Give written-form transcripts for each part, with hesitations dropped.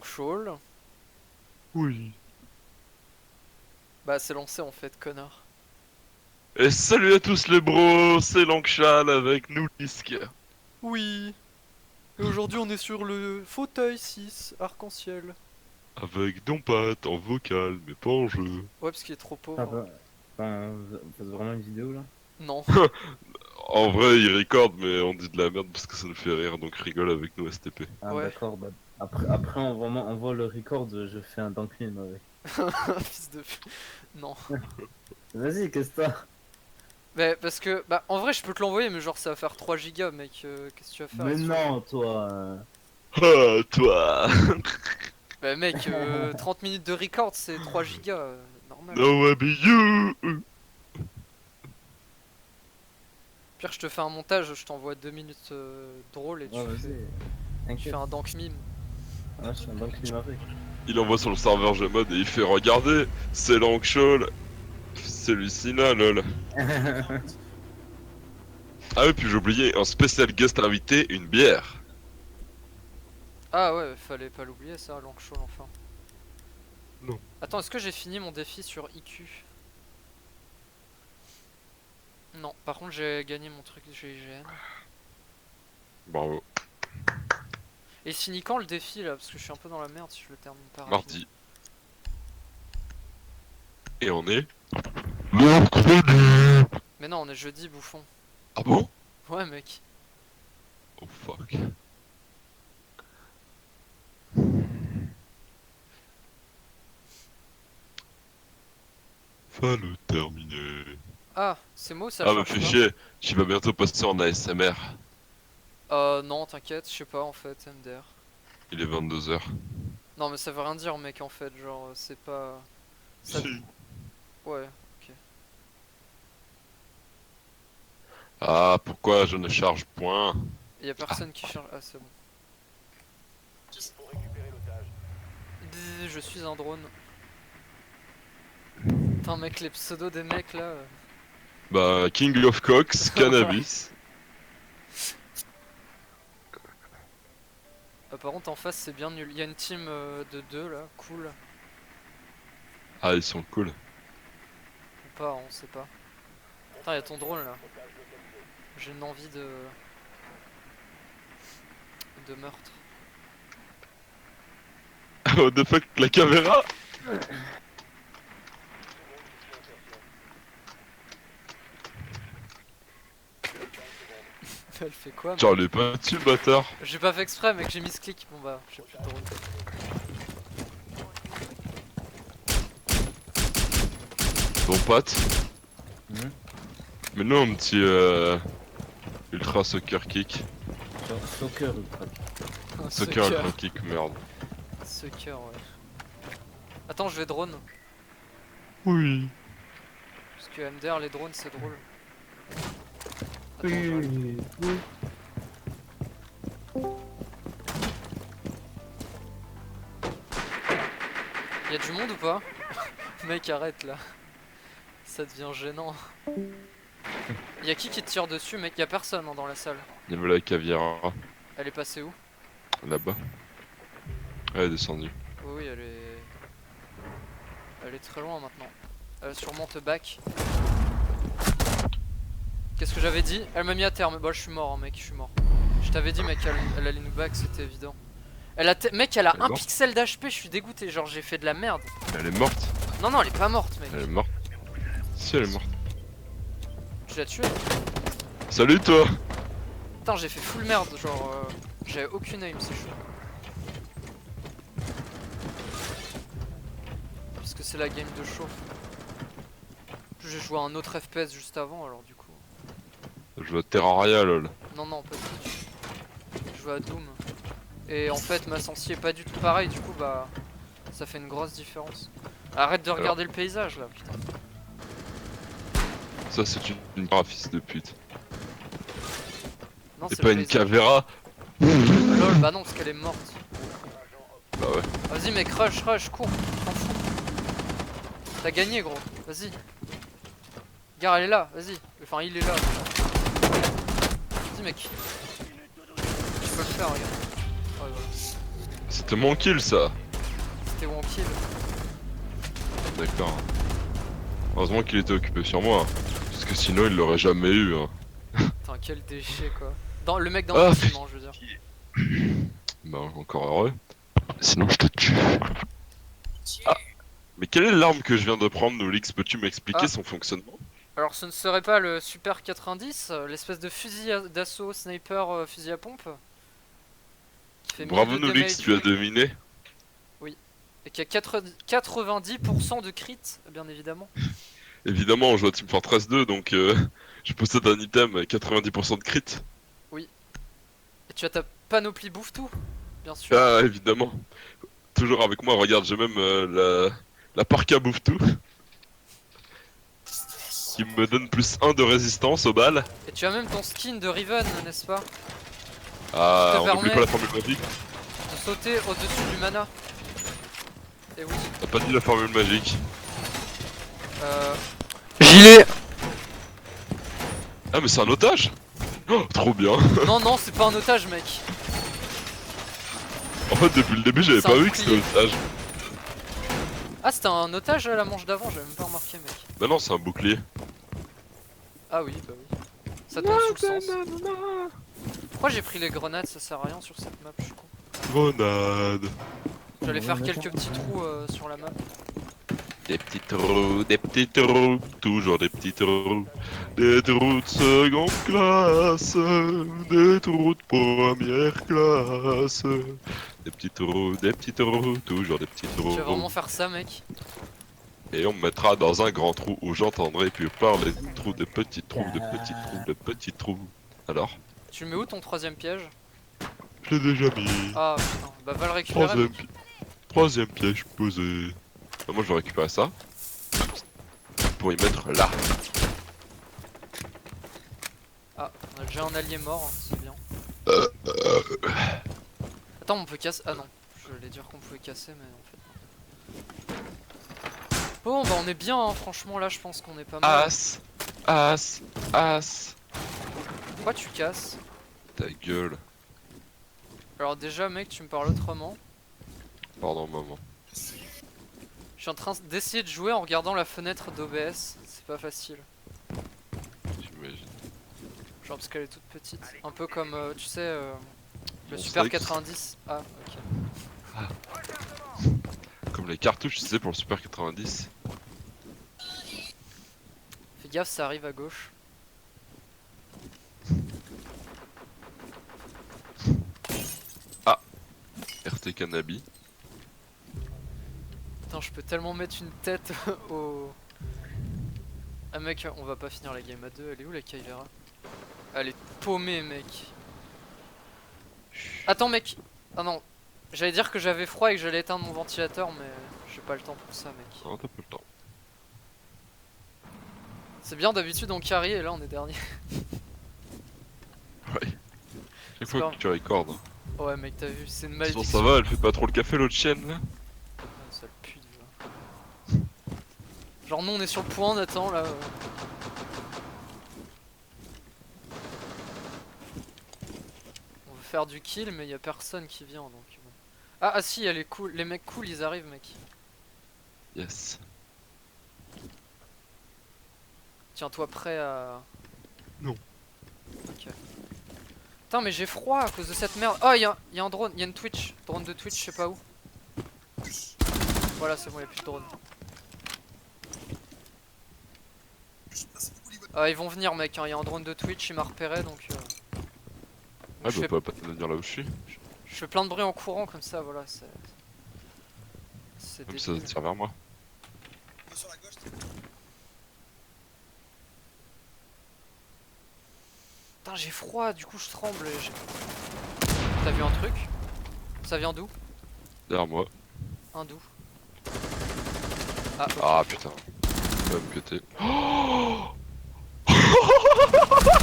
Longshall. Oui. Bah c'est lancé en fait, connard. Et salut à tous les bros, c'est Langshall avec nous Lisk. Oui. Et aujourd'hui on est sur le fauteuil 6 arc-en-ciel. Avec Dompat en vocal, mais pas en jeu. Ouais parce qu'il est trop Ah pauvre. bah, enfin, vous faites vraiment une vidéo là? Non. En vrai, il recorde, mais on dit de la merde parce que ça nous fait rire, donc rigole avec nous STP. Ah Ouais. d'accord, bah, après on voit le record, je fais un dunk meme avec. Fils de pute. Non. Vas-y, qu'est-ce que t'as? Bah parce que, bah en vrai je peux te l'envoyer mais genre ça va faire 3 gigas mec. Qu'est-ce que tu vas faire Mais avec ce non, truc? toi. Ah, toi. Bah mec, 30 minutes de record c'est 3 gigas, normal. No I be you. Pire je te fais un montage, je t'envoie 2 minutes drôles et Ouais, vas-y, tu fais t'inquiète. un dank meme. Ouais, je fais un dunk meme avec. Il envoie sur le serveur Gmod et il fait regarder, c'est Langshall. C'est Lucina, lol. Ah oui, puis j'ai oublié, un spécial guest invité, une bière. Ah ouais, fallait pas l'oublier ça, Longshall enfin. Non. Attends, est-ce que j'ai fini mon défi sur IQ? Non, par contre j'ai gagné mon truc GIGN. Bravo. Et il finit quand le défi là? Parce que je suis un peu dans la merde si je le termine pas rapidement. Mardi. Et on est mercredi. Mais non, on est jeudi, bouffon. Ah bon? Ouais mec. Oh fuck. Va le terminer. Ah, c'est moi ou ça Ah me charge fait pas? chier, tu vas bientôt passer en ASMR. Non, t'inquiète, je sais pas en fait, MDR. Il est 22h. Non mais ça veut rien dire mec en fait, genre c'est pas... Ça... Si. Ouais, ok. Ah, pourquoi je ne charge point? Et y'a personne qui charge... Ah c'est bon. Je suis un drone. Putain mec, les pseudos des mecs là... Bah, King of Cox, Cannabis. Par contre en face c'est bien nul. Y'a une team de 2 là, cool. Ah, ils sont cool. Ou pas, on sait pas. Putain y'a ton drone là. J'ai une envie de meurtre. What the fuck, la caméra? Elle fait quoi mec? Genre, les pas dessus, bâtard. J'ai pas fait exprès mec, j'ai mis ce clic. Bon bah, j'ai plus de drone. Bon pote. Mhm. Mais non, un petit Ultra Soccer Kick. Genre, soccer ou pas? Soccer Ultra Kick, merde. Sucker, ouais. Attends, je vais drone. Oui. Parce que MDR, les drones, c'est drôle. Attends, j'arrive. Oui. Y'a du monde ou pas? Mec, arrête là. Ça devient gênant. Y'a qui te tire dessus, mec? Y'a personne hein, dans la salle. Il y avait la caviar Elle est passée où? là-bas. Elle est descendue. Oui, oui, elle est. Elle est très loin maintenant. Elle va sûrement te back. Qu'est-ce que j'avais dit? Elle m'a mis à terme. Bah, je suis mort, hein, mec, je suis mort. Je t'avais dit, mec, elle allait nous back, c'était évident. Mec, elle a Elle est un morte. pixel d'HP, je suis dégoûté. Genre, j'ai fait de la merde. Elle est morte. Non, non, elle est pas morte, mec. Elle est morte. Si, elle est morte. Tu l'as tué? Salut toi. Putain, j'ai fait full merde. Genre, j'avais aucune aim, c'est chaud. Parce que c'est la game de chauffe. J'ai joué à un autre FPS juste avant, alors du coup. Je joue à Terraria, lol. Non, non, pas du tout. Je joue à Doom. Et en fait, ma sensi est pas du tout pareil, du coup, bah. Ça fait une grosse différence. Arrête de regarder le paysage là, putain. Ça, c'est une graphiste de pute. Non, C'est c'est pas le une paysage. cavéra. Ah, lol, bah non, parce qu'elle est morte. Bah ouais. Vas-y, mec, rush, cours, t'en fous. T'as gagné, gros, vas-y. Regarde, elle est là, vas-y. Enfin, il est là. Vas-y, mec. Tu peux le faire, regarde. Ouais, voilà. C'était mon kill ça. C'était one kill. D'accord. Heureusement qu'il était occupé sur moi. Parce que sinon il l'aurait jamais eu. Hein. Putain, quel déchet quoi. Dans, le mec dans Ah, le bâtiment, je veux dire. Bah encore heureux. Sinon je te tue. Ah. Mais quelle est l'arme que je viens de prendre, Nolix? Peux-tu m'expliquer Ah. son fonctionnement? Alors ce ne serait pas le Super 90, l'espèce de fusil d'assaut sniper fusil à pompe qui fait 1000 Bravo de Nolix, damage tu as deviné. et qui a 90% de crit, bien évidemment. Évidemment, on joue à Team Fortress 2, donc je possède un item à 90% de crit. Et tu as ta panoplie bouffe tout, bien sûr. Ah, évidemment. Toujours avec moi, regarde, j'ai même la parka bouffe tout. Qui me donne plus 1 de résistance aux balles. Et tu as même ton skin de Riven, n'est-ce pas? Ah, te on n'oublie permet- pas la formule magique. De sauter au-dessus du mana. Et oui. T'as pas dit la formule magique. Gilet. Ah, mais c'est un otage. Oh, trop bien. Non, non, c'est pas un otage, mec. En fait, depuis le début, j'avais C'est pas un vu que c'était bouclier. otage. Ah, c'était un otage la manche d'avant, j'avais même pas remarqué, mec. Bah non, c'est un bouclier. Ah oui, bah oui. Ça tombe sous le sens. Pourquoi j'ai pris les grenades? Ça sert à rien sur cette map, je suis con. Grenade. J'allais faire quelques petits trous sur la map. Des petits trous, toujours des petits trous. Des trous de seconde classe, des trous de première classe. Des petits trous, toujours des petits Tu vas trous. vraiment faire ça, mec? Et on me mettra dans un grand trou où j'entendrai plus parler des trous, des petits trous, des petits trous, des petits trous. Alors, Tu le mets où ton troisième piège? je l'ai déjà mis. Ah putain, bah va le récupérer. Troisième piège posé. Bah, moi je vais récupérer ça. Pour y mettre là. Ah, on a déjà un allié mort, hein, c'est bien. Attends, on peut casser. Ah non, je voulais dire qu'on pouvait casser, mais en fait. Non. Bon, bah on est bien, hein, franchement, là je pense qu'on est pas mal. As. Pourquoi tu casses? Ta gueule. Alors, déjà, mec, tu me parles autrement. Pardon, maman. Je suis en train d'essayer de jouer en regardant la fenêtre d'OBS, c'est pas facile. J'imagine. Genre parce qu'elle est toute petite. Un peu comme, tu sais, le Mon Super Strix. 90. Ah, ok. Comme les cartouches, tu sais, pour le Super 90. Fais gaffe, ça arrive à gauche. RT Cannabis. Putain, je peux tellement mettre une tête au... Ah mec, on va pas finir la game à 2. Elle est où la Kylera? Elle est paumée, mec. Attends, mec. Ah non. J'allais dire que j'avais froid et que j'allais éteindre mon ventilateur, mais j'ai pas le temps pour ça, mec. Non, t'as pas le temps. C'est bien, d'habitude on carry et là on est dernier. Ouais. Chaque C'est fois que tu recordes. Ouais, mec, t'as vu, c'est une Sinon malédiction. ça va, elle fait pas trop le café l'autre chienne là. Ah, ça pue déjà. Genre, nous on est sur le point, on attend là. On veut faire du kill, mais y a personne qui vient donc. Bon. Ah, ah si, les mecs cool ils arrivent, mec. Yes. Tiens-toi prêt à. Non. Ok. Putain, mais j'ai froid à cause de cette merde. Oh, y a un drone, y a une Twitch. Drone de Twitch, je sais pas où. Voilà, c'est bon, y'a plus de drone. Ah, ils vont venir, mec. Hein. Y a un drone de Twitch, il m'a repéré donc. Ah je, bah fais, pas te venir là où je suis. je fais plein de bruit en courant comme ça, voilà. C'est Comme ça débile. tire vers moi. Putain, j'ai froid, du coup je tremble. T'as vu un truc? Ça vient d'où? Derrière moi. Un d'où? Ah, ok. Ah putain. Faut me cuter.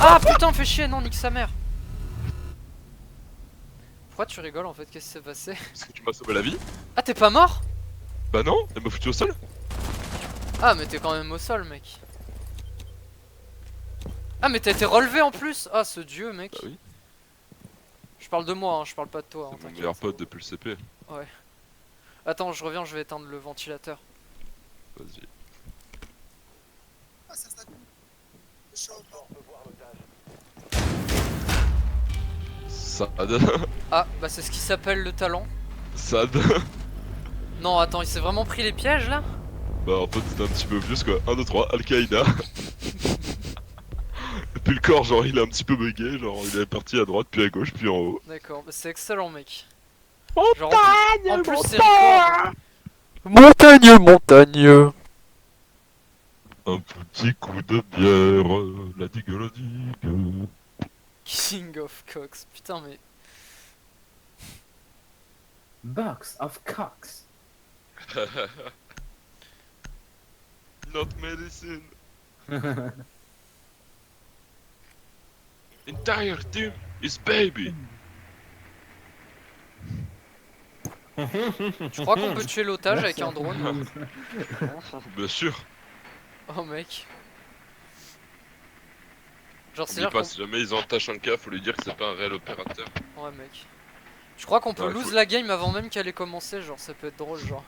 Ah putain, fais chier, non, nique sa mère. Pourquoi tu rigoles en fait? Qu'est-ce qui s'est passé? Parce que tu m'as sauvé la vie? Ah, t'es pas mort? Bah non, elle m'a foutu au sol. Ah, mais t'es quand même au sol, mec. Ah, mais t'as été relevé en plus. Ah, ce dieu, mec. Bah oui. Je parle de moi, hein, je parle pas de toi. hein, C'est mon t'inquiète. meilleur pote depuis le CP. Attends, je reviens, je vais éteindre le ventilateur. Vas-y. Sad. Ah, bah c'est ce qui s'appelle le talent. Sad. Non, attends, il s'est vraiment pris les pièges là? Bah en fait c'était un petit peu plus quoi. 1, 2, 3, Al-Qaïda. Et puis le corps genre il est un petit peu bugué, genre il est parti à droite puis à gauche puis en haut. D'accord, bah c'est excellent, mec. Genre, Montagne, en plus, c'est montagne. Montagne, montagne. Un petit coup de bière, la digue, la digue. King of Cox. Putain, mais. Box of cocks. Not medicine. Entire team is baby. Tu crois qu'on peut tuer l'otage avec un drone? Bien sûr. Oh, mec. Genre, c'est N'oublie dire pas, qu'on. si jamais ils entachent un cas, faut lui dire que c'est pas un réel opérateur. Ouais, mec. Je crois qu'on peut Ouais, lose faut- la game avant même qu'elle ait commencé. Genre, ça peut être drôle. Genre,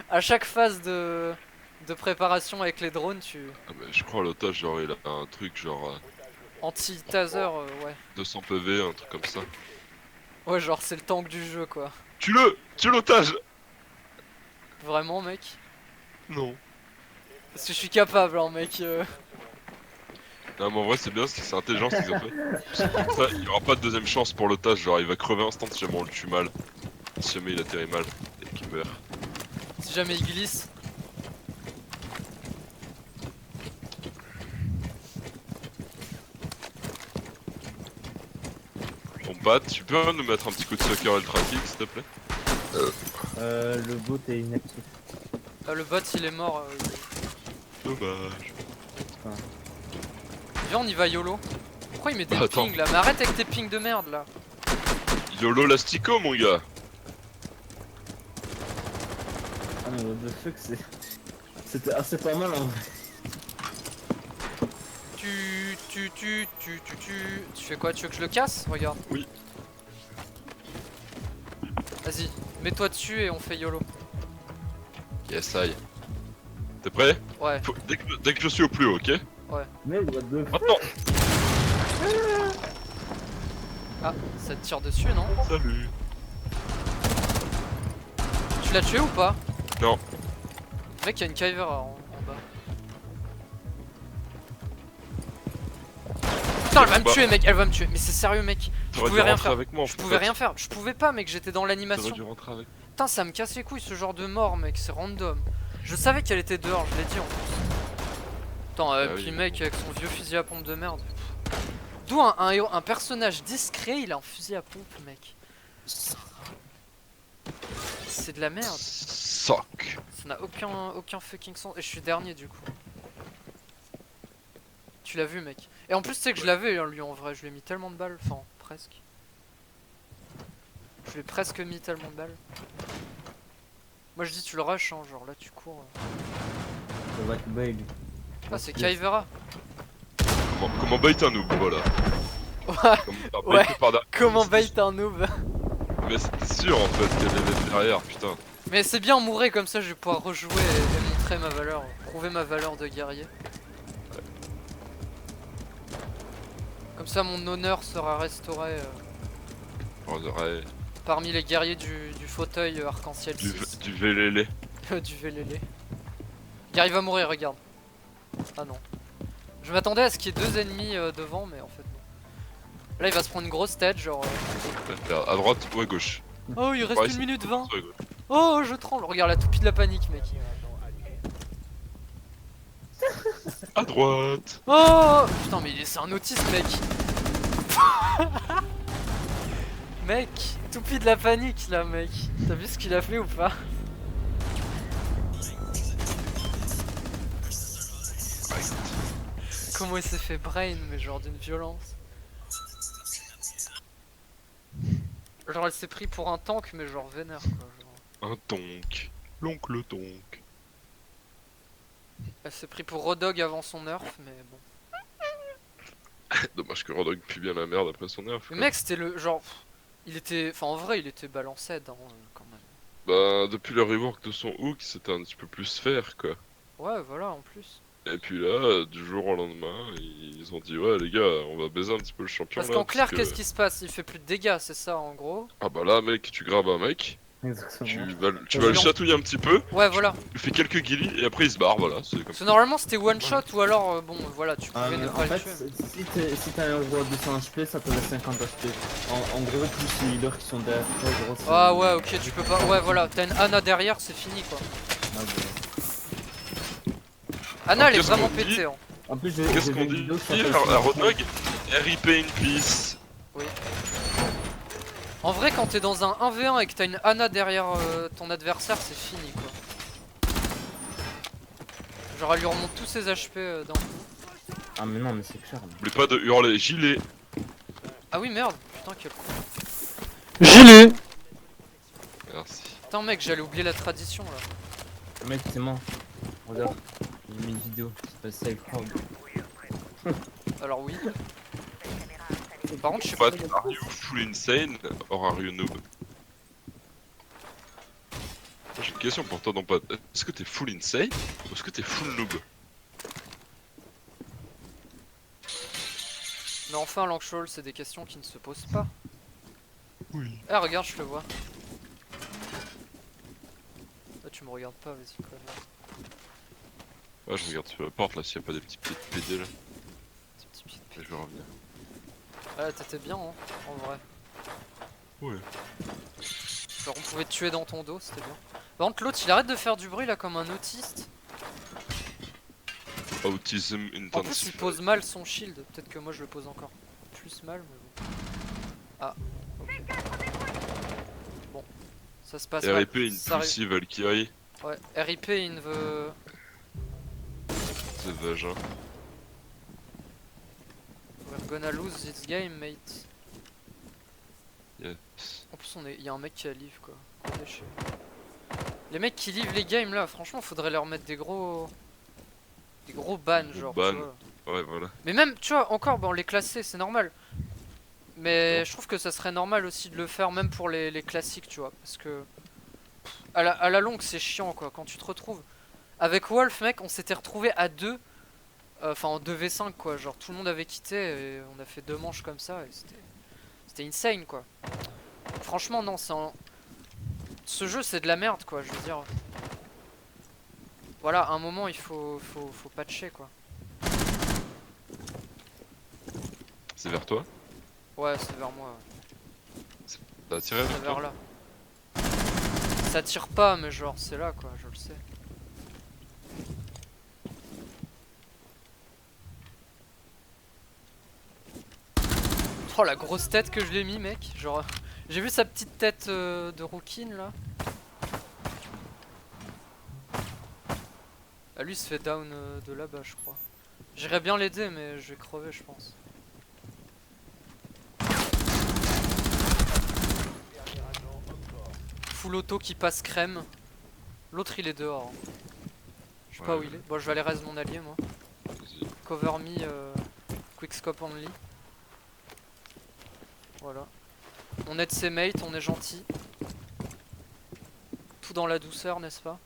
à chaque phase de préparation avec les drones, tu. Ah mais je crois l'otage genre il a un truc genre Anti-taser, ouais. 200 PV, un truc comme ça. Ouais, genre, c'est le tank du jeu, quoi. Tue-le! Tue l'otage! Vraiment, mec. Non. Parce que je suis capable, hein, mec. Non mais en vrai c'est bien, c'est intelligent ce qu'ils ont fait. Parce que comme ça, il y aura pas de deuxième chance pour l'otage, genre il va crever instant si jamais on le tue mal. Si jamais il atterrit mal et qu'il meurt. Si jamais il glisse. Bon Pat, tu peux nous mettre un petit coup de soccer ultra kick s'il te plaît? Le bot est inactif. Le bot, il est mort. Dommage. Viens, on y va YOLO. Pourquoi il met des Bah, attends. pings là? Mais arrête avec tes pings de merde là. YOLO l'astico mon gars! Ah mais what the fuck, c'était assez pas mal en vrai. Tu fais quoi? Tu veux que je le casse? Regarde. Oui. Vas-y, mets-toi dessus et on fait YOLO. Yes I. T'es prêt? Ouais, Dès que je suis au plus haut, ok? Mais what the fuck. Maintenant! ah, ça te tire dessus, non? Salut! Tu l'as tué ou pas? Non. Mec, il y a une Kyvera en bas. Putain, elle va me Bah. tuer, mec, elle va me tuer. Mais c'est sérieux, mec. Je T'aurais pouvais dû rien rentrer faire. avec moi en Je fait. pouvais rien faire. Je pouvais pas, mec, j'étais dans T'aurais l'animation. dû rentrer avec. Putain, ça me casse les couilles ce genre de mort, mec, c'est random. Je savais qu'elle était dehors, je l'ai dit en plus. Attends, puis oui. mec, avec son vieux fusil à pompe de merde. D'où un personnage discret, il a un fusil à pompe, mec. C'est de la merde. Sock! Ça n'a aucun fucking sens. Et je suis dernier du coup. Tu l'as vu, mec. Et en plus, tu sais que je l'avais, hein, lui, en vrai. Je lui ai mis tellement de balles. Enfin, presque. Je lui ai presque mis tellement de balles. Moi, je dis, tu le rush, hein. Genre là, tu cours. Ça va être bug. Ah, c'est Kyvera. Comment bait un noob, voilà. Ouais. Comment Ouais. baiter par derrière. Comment bait un noob? Mais c'était sûr en fait qu'elle allait derrière, putain. Mais c'est bien, mourir comme ça, je vais pouvoir rejouer et montrer ma valeur. Prouver ma valeur de guerrier. Comme ça, mon honneur sera restauré On dirait parmi les guerriers du fauteuil arc-en-ciel 6. du VLL. Du VLL. Gary va mourir, regarde. Ah non. Je m'attendais à ce qu'il y ait deux ennemis devant, mais en fait non. Là, il va se prendre une grosse tête, genre. À droite ou à gauche? Oh, il reste Ouais, 1 c'est- minute 20. Soit à gauche. Oh, je tremble. Regarde la toupie de la panique, mec. À droite. Oh putain, mais c'est un autiste, mec. Mec, toupie de la panique là, mec. T'as vu ce qu'il a fait ou pas? Comment il s'est fait brain, mais genre d'une violence. Genre elle s'est pris pour un tank, mais genre vénère quoi. Genre. Un tonk. L'oncle tonk. Elle s'est pris pour Rodog avant son nerf, mais bon. Dommage que Rodog pue bien la merde après son nerf. Le mec c'était le genre... Il était... Enfin en vrai il était balancé hein, quand même. Bah, depuis le rework de son hook, c'était un petit peu plus fair, quoi. Ouais, voilà, en plus. Et puis là, du jour au lendemain, ils ont dit, ouais, les gars, on va baiser un petit peu le champion, Parce là, qu'en parce clair, qu'est-ce que... qui se passe? Il fait plus de dégâts, c'est ça, en gros. Ah bah là, mec, tu grabes un mec, Exactement. tu vas le chatouiller un petit peu, Ouais, voilà. tu fais quelques guillis, et après il se barre, voilà, c'est comme Parce que ça. normalement, c'était one shot, ou alors, bon, voilà, tu Ah, pouvais mais ne en pas le fait, tuer. si t'as un roi de 100 HP, ça te laisse 50 HP. En gros, plus les healers qui sont derrière toi, gros, c'est... Ah ouais, ok, tu peux pas. Ouais, voilà, t'as une Anna derrière, c'est fini quoi. Ah, ouais. Anna, Alors, elle est qu'est-ce vraiment qu'on dit pétée. Hein. En plus, Qu'est-ce j'ai qu'on vu une dit vidéo qui s'appelle à Rodnog? RIP in peace. Oui. En vrai, quand t'es dans un 1v1 et que t'as une Anna derrière ton adversaire, c'est fini quoi. Genre, elle lui remonte tous ses HP d'un coup. Ah, mais non, mais c'est clair. N'oublie pas de hurler gilet. Ah oui, merde, putain, quel con. Gilet. Merci. Putain, mec, j'allais oublier la tradition là. Mec, c'est mort. Regarde, j'ai mis une vidéo qui s'appelle Save Crowd. Alors, oui. Par contre, je sais But pas. are you full insane or are you noob? J'ai une question pour toi, non pas. Est-ce que t'es full insane ou est-ce que t'es full noob? Mais enfin, Langshaw, c'est des questions qui ne se posent pas. Oui. Eh, regarde, je te vois. Ah, tu me regardes pas, vas-y, quoi. Ouais, je regarde sur la porte là s'il y a pas des petits pieds de PD là. Petit, petit pied de Et pied. je vais revenir. Ouais, t'étais bien, hein, en vrai. Ouais. Genre, on pouvait te tuer dans ton dos, c'était bien. Par contre, l'autre, il arrête de faire du bruit là comme un autiste. Autism En plus, il intensive. pose mal son shield. Peut-être que moi, je le pose encore plus mal, mais bon. Ah, ok. Bon, ça se passe mal. RIP in Ça arrive- pussy Valkyrie. Ouais, RIP in the... The vagin. We're gonna lose this game, mate. Yes. En plus, il y a un mec qui a live, quoi. Gros déchet. Les mecs qui live les games là, franchement, faudrait leur mettre des gros... Des gros bans, Gros genre, ban. tu vois. Ouais, voilà. Mais même, tu vois, encore, bon, les classer, c'est normal. Mais je trouve que ça serait normal aussi de le faire, même pour les classiques, tu vois. Parce que, à la longue, c'est chiant, quoi. Quand tu te retrouves. Avec Wolf, mec, on s'était retrouvé à 2. Enfin, en 2v5, quoi. Genre, tout le monde avait quitté et on a fait 2 manches comme ça. Et c'était insane, quoi. Franchement, non, ce jeu, c'est de la merde, quoi. Je veux dire. Voilà, à un moment, il faut patcher, quoi. C'est vers toi? Ouais, c'est vers moi. Ouais. T'as tiré C'est vers vers toi? là. Ça tire pas, mais genre, c'est là, quoi. Je le sais. Oh, la grosse tête que je l'ai mis, mec. Genre, j'ai vu sa petite tête de rouquine, là. Ah, lui, il se fait down de là-bas, je crois. J'irais bien l'aider, mais je vais crever, je pense. Full auto qui passe crème. L'autre, il est dehors. Hein. Je sais pas où il est. Bon, je vais aller raise mon allié, moi. Vas-y. Cover me, quickscope only. Voilà. On aide ses mates, on est gentil. Tout dans la douceur, n'est-ce pas?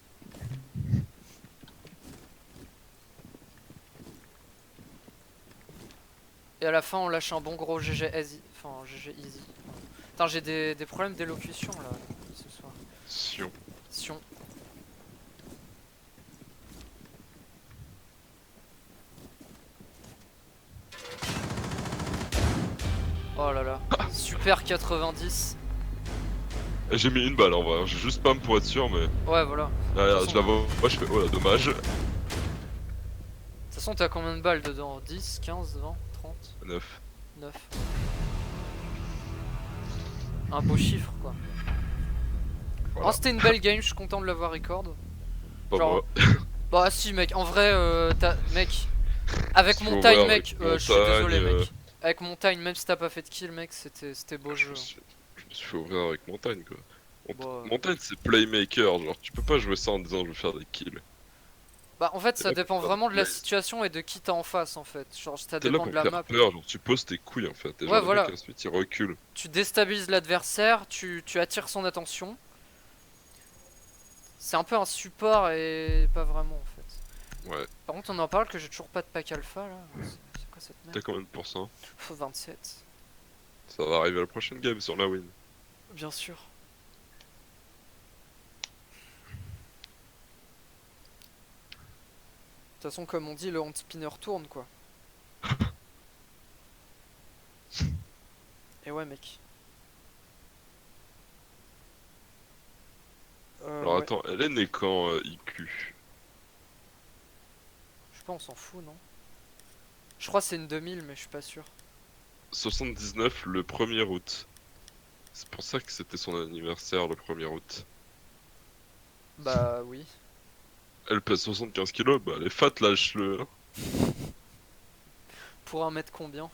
Et à la fin, on lâche un bon gros GG easy. Enfin, GG easy. Putain, j'ai des problèmes d'élocution là ce soir. Sion. Sion. Oh là là. Super 90. Eh, j'ai mis une balle en vrai, j'ai juste spam pour être sûr, mais. Ouais, voilà. Ah, regarde, je la vois, moi je fais. Oh là, dommage. De toute façon, t'as combien de balles dedans? 10, 15, 20, 30, 9. 9. Un beau chiffre quoi. Voilà. Oh, c'était une belle game, je suis content de l'avoir record. Pas genre- moi. Bah si mec, en vrai, mec, avec Si, Montagne ouais, mec, avec je suis Montagne, désolé mec. Avec Montagne, même si t'as pas fait de kill mec, c'était beau Je jeu. me suis fait ouvrir avec Montagne quoi. Bon, Montagne c'est playmaker, genre tu peux pas jouer ça en disant je vais faire des kills. bah en fait T'es ça là dépend pour vraiment de la faire- situation et de qui t'as en face en fait. Genre ça T'es là dépend pour de la faire map. peur, genre tu poses tes couilles en fait. Et Ouais, genre, le voilà. mec, ensuite il recule. Tu déstabilises l'adversaire, tu attires son attention. C'est un peu un support et pas vraiment en fait. Ouais. Par contre, on en parle que j'ai toujours pas de pack alpha là. C'est quoi cette T'as merde? combien de pourcents? 27. Ça va arriver à la prochaine game sur la win. Bien sûr. De toute façon, comme on dit, le hand spinner tourne quoi. Et ouais, mec. Alors Ouais. attends, elle est née quand IQ? Je sais pas, on s'en fout, non? Je crois que c'est une 2000, mais je suis pas sûr. 79 le 1er août. C'est pour ça que c'était son anniversaire le 1er août. Bah oui. Elle pèse 75 kilos, bah elle est fat, lâche-le. Hein. Pour un mètre combien?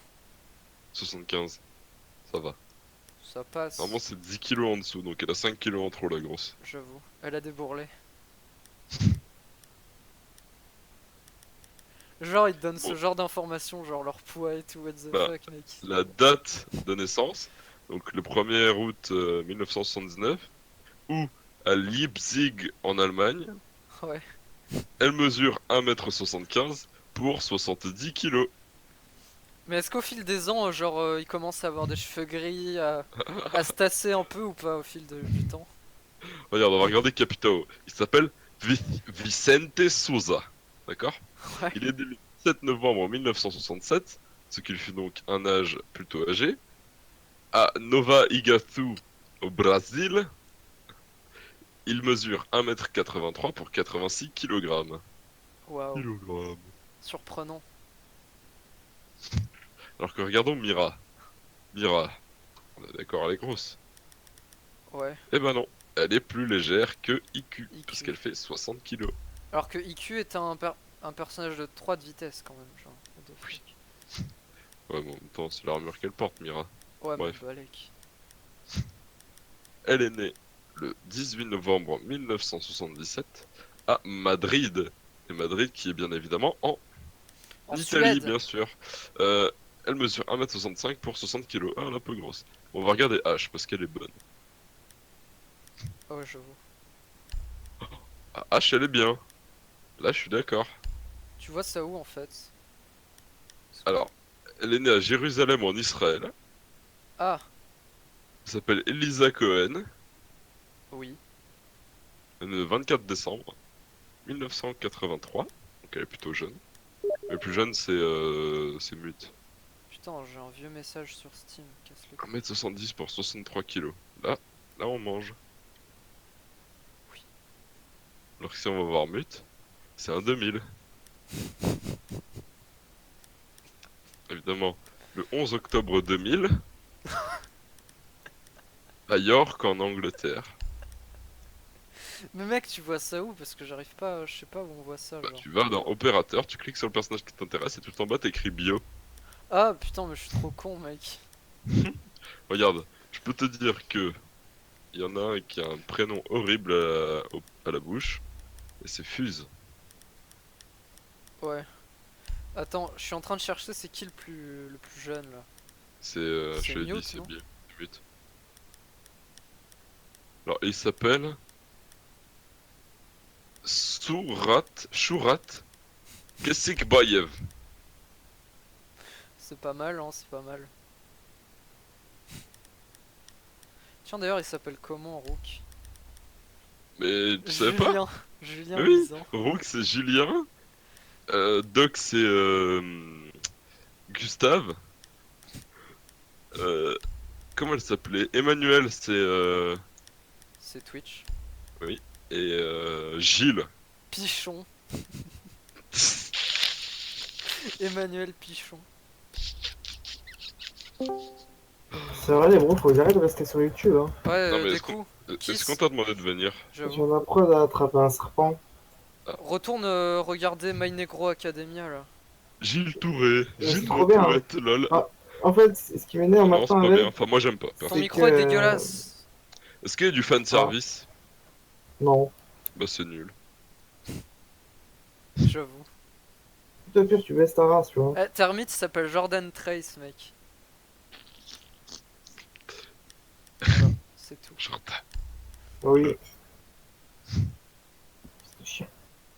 75, ça va. Ça passe. Normalement c'est 10 kilos en dessous, donc elle a 5 kilos en trop la grosse. J'avoue. Elle a des bourrelets. Genre, ils te donnent ce Bon. genre d'informations, genre leur poids et tout, what the Bah, fuck, mec. La date de naissance, donc le 1er août 1979, ou à Leipzig en Allemagne, Ouais. elle mesure 1m75 pour 70 kilos. Mais est-ce qu'au fil des ans, genre, ils commencent à avoir des cheveux gris, à se tasser un peu ou pas au fil du temps? Regarde, on va regarder Capitao. Il s'appelle Vicente Souza. D'accord? Ouais. Il est né le 7 novembre 1967, ce qui lui fut donc un âge plutôt âgé, à Nova Iguaçu, au Brésil. Il mesure 1m83 pour 86 kg. Waouh. Kilogrammes. Surprenant. Alors que regardons Mira. Mira, on est d'accord, elle est grosse. Ouais. Eh ben non, elle est plus légère que IQ, IQ. puisqu'elle fait 60 kg. Alors que IQ est un personnage de 3 de vitesse quand même, genre. What the fuck. Ouais, bon, en même temps, c'est l'armure qu'elle porte, Mira. Ouais, Bref. mais balèque. Elle est née le 18 novembre 1977 à Madrid. Et Madrid qui est bien évidemment en En Italie, Suède. bien sûr. Elle mesure 1m65 pour 60 kg. Ah, elle est un peu grosse. On va regarder H parce qu'elle est bonne. Ouais, j'avoue. Ah, H, elle est bien. Là, je suis d'accord. Tu vois ça où en fait? Alors, elle est née à Jérusalem en Israël. Ah, Elle s'appelle Elisa Cohen. oui. Elle est née le 24 décembre 1983. Donc elle est plutôt jeune. Le plus jeune, c'est Mute. Putain, j'ai un vieux message sur Steam. Casse le 1m70 pour 63 kg. Là, on mange. Oui. Alors que si on va voir Mute, c'est un 2000. Évidemment, le 11 octobre 2000, à York, en Angleterre. Mais mec, tu vois ça où? Parce que j'arrive pas, je sais pas où on voit ça, Bah, genre. tu vas dans Opérateur, tu cliques sur le personnage qui t'intéresse et tout en bas t'écris bio. Ah putain, mais je suis trop con, mec. Regarde, je peux te dire que il y en a un qui a un prénom horrible à la bouche, et c'est Fuse. Ouais. Attends, je suis en train de chercher c'est qui le plus jeune là. C'est, C'est je l'ai dit, Mute, c'est non bio. Mute. Alors, il s'appelle Shurat Kesikbayev. C'est pas mal, hein, c'est pas mal. Tiens, d'ailleurs, il s'appelle comment, Rook? Mais tu savais pas? Julien. Julien Oui, Lisan. Rook c'est Julien, Doc c'est Gustave, euh, comment elle s'appelait? Emmanuel c'est C'est Twitch. oui, et Gilles. Pichon. Emmanuel Pichon. C'est vrai, les bros, faut que j'arrête de rester sur YouTube. Hein. Ouais, Non mais des est-ce qu'on coups. est-ce qu'on t'a demandé de venir? J'en J'avoue. ai preuve d'attraper un serpent. Retourne regarder My Negro Academia là. Gilles Touré, c'est Gilles trop bien, Tourette, lol. Ah, En fait, ce qui m'énerve Non, c'est maintenant pas bien, avec, enfin moi j'aime pas. Ton perso. micro est que- dégueulasse. Est-ce qu'il y a du fanservice? non. Bah c'est nul. J'avoue. Tout à pire, tu baisses ta race, tu vois. Eh, Termite s'appelle Jordan Trace, mec. Voilà, c'est tout. Genre, Oui.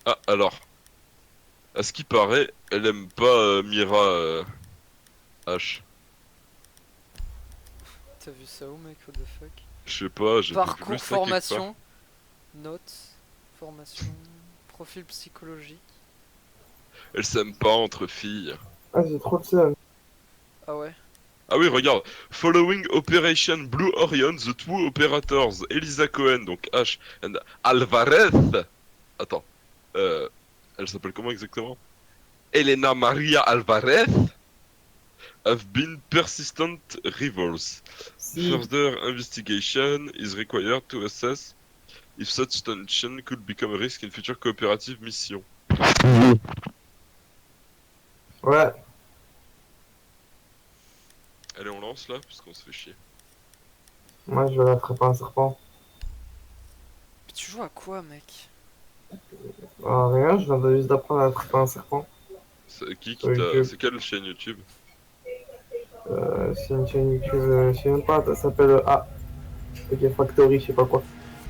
Ah, alors. À ce qui paraît, elle aime pas Mira H. T'as vu ça où, mec? What the fuck? Je sais pas, j'ai vu Parcours, ça quelque part. formation, notes, formation, profil psychologique. Elle s'aime pas entre filles. Ah, j'ai trop de seum. Ah ouais? Ah oui, regarde. Following Operation Blue Orion, the two operators, Elisa Cohen, donc H, and Alvarez. Attends. Elle s'appelle comment exactement? Elena Maria Alvarez have been persistent rivals. Si. Further investigation is required to assess if such tension could become a risk in future cooperative missions. Ouais. Allez, on lance là, parce qu'on se fait chier. Moi, je vais l'attraper un serpent. Mais tu joues à quoi, mec? Rien, je viens de juste d'apprendre à attraper un serpent. C'est qui Sur t'a... YouTube. C'est quelle chaîne YouTube? C'est une chaîne YouTube, je sais même pas, ça s'appelle OK Factory, je sais pas quoi.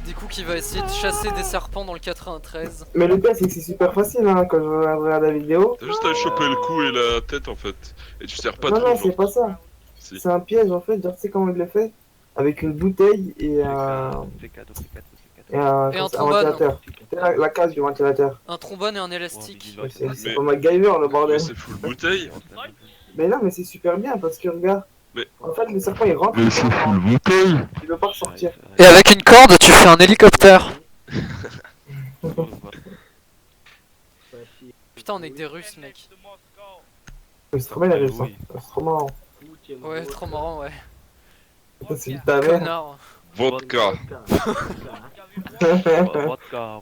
Du coup, qui va essayer de chasser des serpents dans le 93. Mais le pire, c'est que c'est super facile, hein, quand je regarde la vidéo. T'as juste à choper le cou et la tête en fait. Et tu sers pas Non, trop. non, genre. c'est pas ça. Si. C'est un piège, en fait, genre, tu sais comment il le fait? Avec une bouteille et un Et un trombone. ventilateur. C'est la case du ventilateur. Un trombone et un élastique. Mais C'est Mais- pas MacGyver, le Mais bordel. c'est full bouteille. Mais non, mais c'est super bien, parce que regarde. Mais- En fait, le serpent, il rentre, Mais c'est full bouteille. il veut pas ressortir. Et avec une corde, tu fais un hélicoptère. Putain, on est que des Russes, mec. Mais c'est trop bien, les Russes, hein. C'est trop marrant. Ouais, trop marrant, ouais. Putain, c'est du ta mère. Connard. Vodka. Vodka.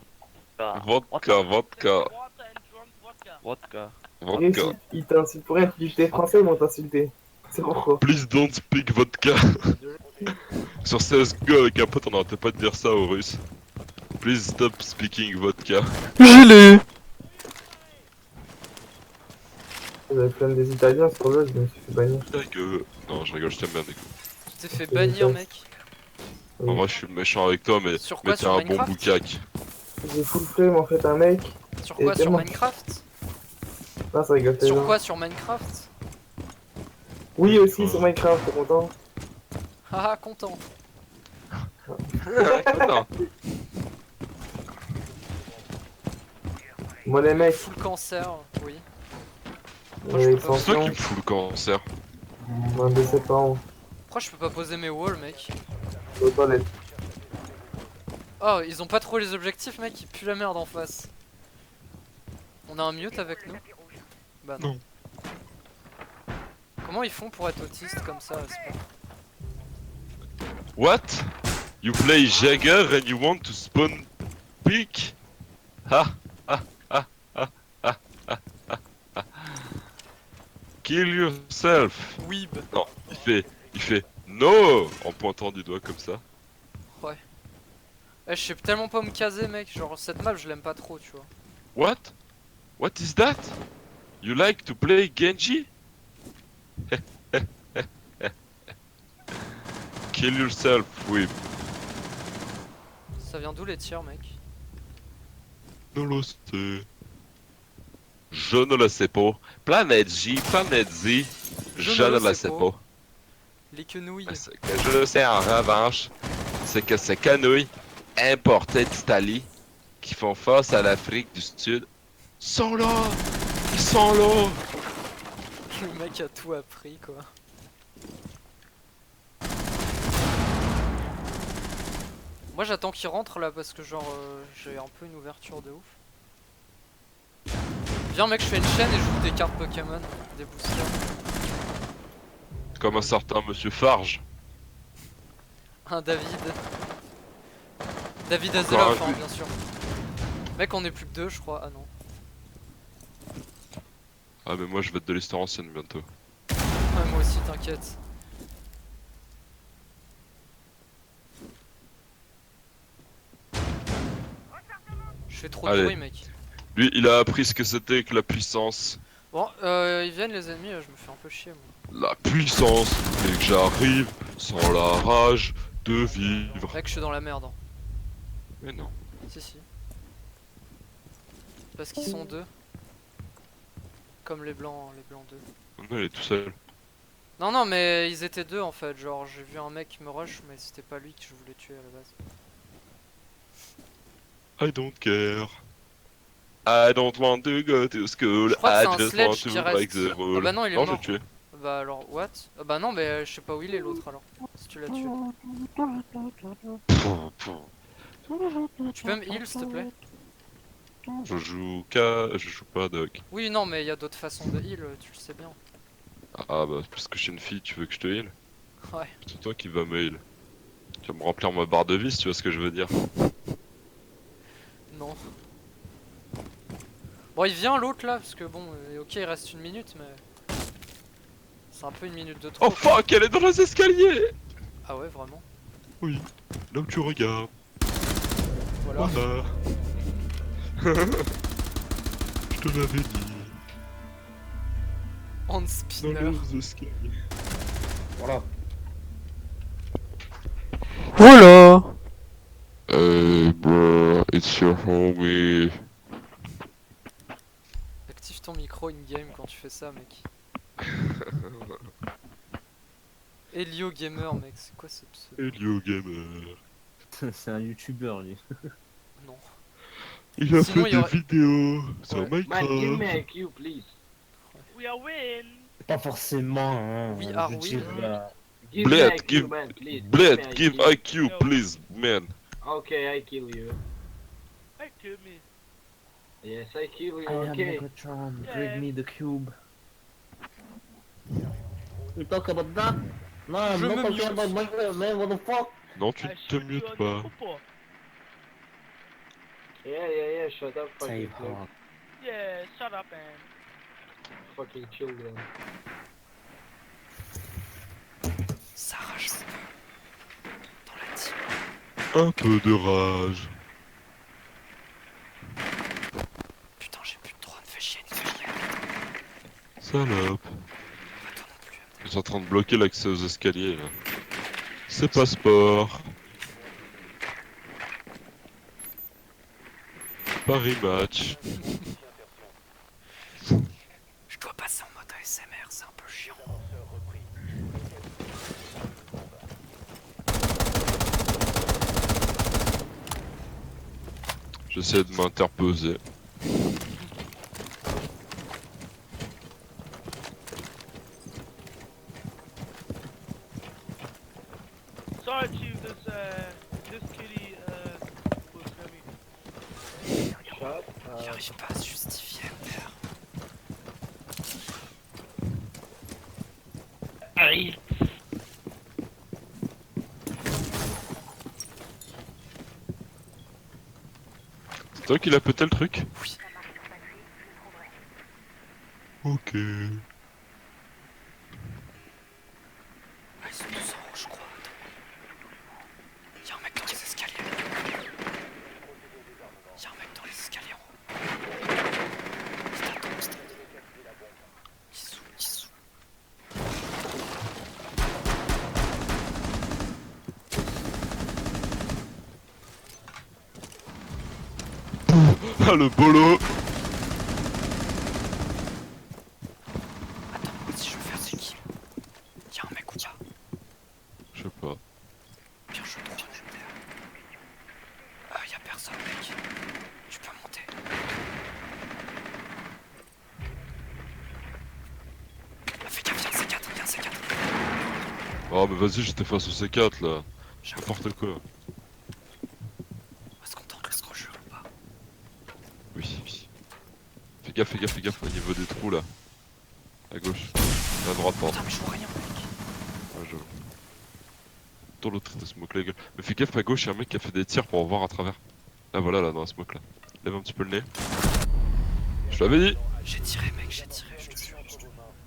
Vodka, vodka. Vodka. Et Vodka. il t'insulte pour rien, tu dis que t'es français, ils vont t'insulter. C'est pourquoi. Please don't speak vodka. Sur CSGO avec un pote on arrêtait pas de dire ça aux Russes. Please stop speaking vodka. Gilet. J'avais plein des Italiens sur le, je me suis fait bannir. Ta gueule. Non je rigole, je t'aime bien du coup. Tu t'es fait bannir, mec. En vrai je suis méchant avec toi mais Sur quoi? t'es Sur un bon Minecraft? boucac. J'ai full flame en fait un mec. Sur quoi? Et Sur tellement- Minecraft? Non, ça rigole Sur tellement. quoi? Sur Minecraft? Oui aussi sur Minecraft, t'es content. Haha, content. Non. Moi les mecs, Full cancer, oui. les C'est toi extensions, qui me fout le cancer. moins de 7 ans, Pourquoi je peux pas poser mes walls, mec? aux toilettes. Oh, ils ont pas trop les objectifs, mec, ils puent la merde en face. On a un mute avec nous? Bah non. Non. Comment ils font pour être autistes comme ça? c'est pas- What? You play Jagger and you want to spawn peak? Ha ha ha ha ha ha ha. Kill yourself. Weeb. Non, il fait no en pointant du doigt comme ça. Eh, je sais tellement pas où me caser, mec. Genre, cette map, je l'aime pas trop, tu vois. What? What is that? You like to play Genji? Kill yourself, oui. Ça vient d'où les tirs, mec? Ne le sais. Je ne le sais pas. Planète J, Planète Z, je ne le sais pas. Les quenouilles. Mais ce que je sais en revanche, c'est que ces canouilles importées d'Italie qui font face à l'Afrique du Sud sont là! Ils sont là! Le mec a tout appris, quoi. Moi, j'attends qu'il rentre là parce que, genre, j'ai un peu une ouverture de ouf. Viens, mec, je fais une chaîne et je joue des cartes Pokémon, des boosters. Comme un certain monsieur Farge. Un David. David Encore Hasselhoff, un hein, coup. bien sûr. Mec, on est plus que deux, je crois. Ah non. Ah mais moi je vais être de l'histoire ancienne bientôt. Ouais, moi aussi, t'inquiète. Je fais trop de Allez. bruit, mec. Lui il a appris ce que c'était que la puissance. Bon, ils viennent les ennemis, je me fais un peu chier, moi. La puissance et que j'arrive sans la rage de vivre. Mec, je suis dans la merde. Hein. Mais non. Si, si. Parce qu'ils sont deux. Comme les blancs 2. Non, il est tout seul. Non, non, mais ils étaient deux en fait. Genre, j'ai vu un mec me rush, mais c'était pas lui que je voulais tuer à la base. I don't care. I don't want to go to school. Je crois que I c'est un just sledge want qui to break reste. the rule. Ah bah non, il est non, mort. j'ai tué. Bah alors, what? Ah bah non, mais je sais pas où il est l'autre alors. Si tu l'as tué. Tu peux me heal s'il te plaît? Je joue pas Doc. Oui, non, mais il y a d'autres façons de heal, tu le sais bien. Ah bah parce que je suis une fille, tu veux que je te heal? Ouais. C'est toi qui vas me heal. Tu vas me remplir ma barre de vie si tu vois ce que je veux dire. Non. Bon, il vient l'autre là, parce que bon, ok, il reste une minute, mais. C'est un peu une minute de trop. Oh fuck, elle est dans les escaliers! Ah ouais, vraiment? Oui, là où tu regardes. Voilà. Voilà. Je te l'avais dit. Hand Dans spinner. les escaliers. Voilà. Voilà. Hey bro, it's your homie. Active ton micro in-game quand tu fais ça, mec. Elio Gamer, mec, c'est quoi ce pseudo? Helio Gamer. C'est un youtubeur lui. Non. Il a Sinon, fait il y aurait- des vidéos sur Man, give me Minecraft. a Q, please. We are win. Pas forcément, hein. We je are veux win. dire, Give Bled, me a Q, give- man, please. Bled, me a give Q. IQ, please, man. Okay, I kill you. I kill me. Yes, I kill you. I am Okay. Megatron, Yeah. bring me the cube. You talk about that? No, I'm Je not me talking mute. about Minecraft, man, what the fuck? Non, tu I te shoot you mutes on the pas. popo. Yeah. Shut up, fucking Save plug. heart. Yeah, shut up, man. Fucking children. Ça rage un peu. Dans la team. Un peu de rage. Putain, j'ai plus de drone, fais chier, ne fais rien. Salope. Pas toi non plus. Ils sont en train de bloquer l'accès aux escaliers là. C'est pas sport. Paris match. Je dois passer en mode ASMR, c'est un peu chiant. J'essaie de m'interposer. Sorry, Chief, this kitty, was coming. Shut Il up. arrive pas à se justifier, père. C'est toi qui l'as pété le truc? Oui. Ok. Ah, ils sont tous en haut, je crois. Y'a un mec dans les escaliers. Y'a un mec dans les escaliers en haut. Stade. Ils Ah le bolo. Attends, si je veux faire c'est qui? Y'a un mec ou pas? Je sais pas. Bien, je trouve un MDR. Y'a personne, mec. Tu peux monter. Ah, fais gaffe, y'a un C4. Oh mais vas-y, j'étais face au C4 là. J'avoue. N'importe quoi. Est-ce qu'on tente le scroll ou pas? Oui. Fais gaffe au niveau des trous là. À gauche. À droite, pardon. Putain, mais je vois rien, mec. Ouais, j'avoue. Dans l'autre de smoke la gueule. Mais fais gaffe à gauche, y'a un mec qui a fait des tirs pour voir à travers. Là voilà, là dans la smoke là. Lève un petit peu le nez. Je t'avais dit. J'ai tiré, mec, je te jure.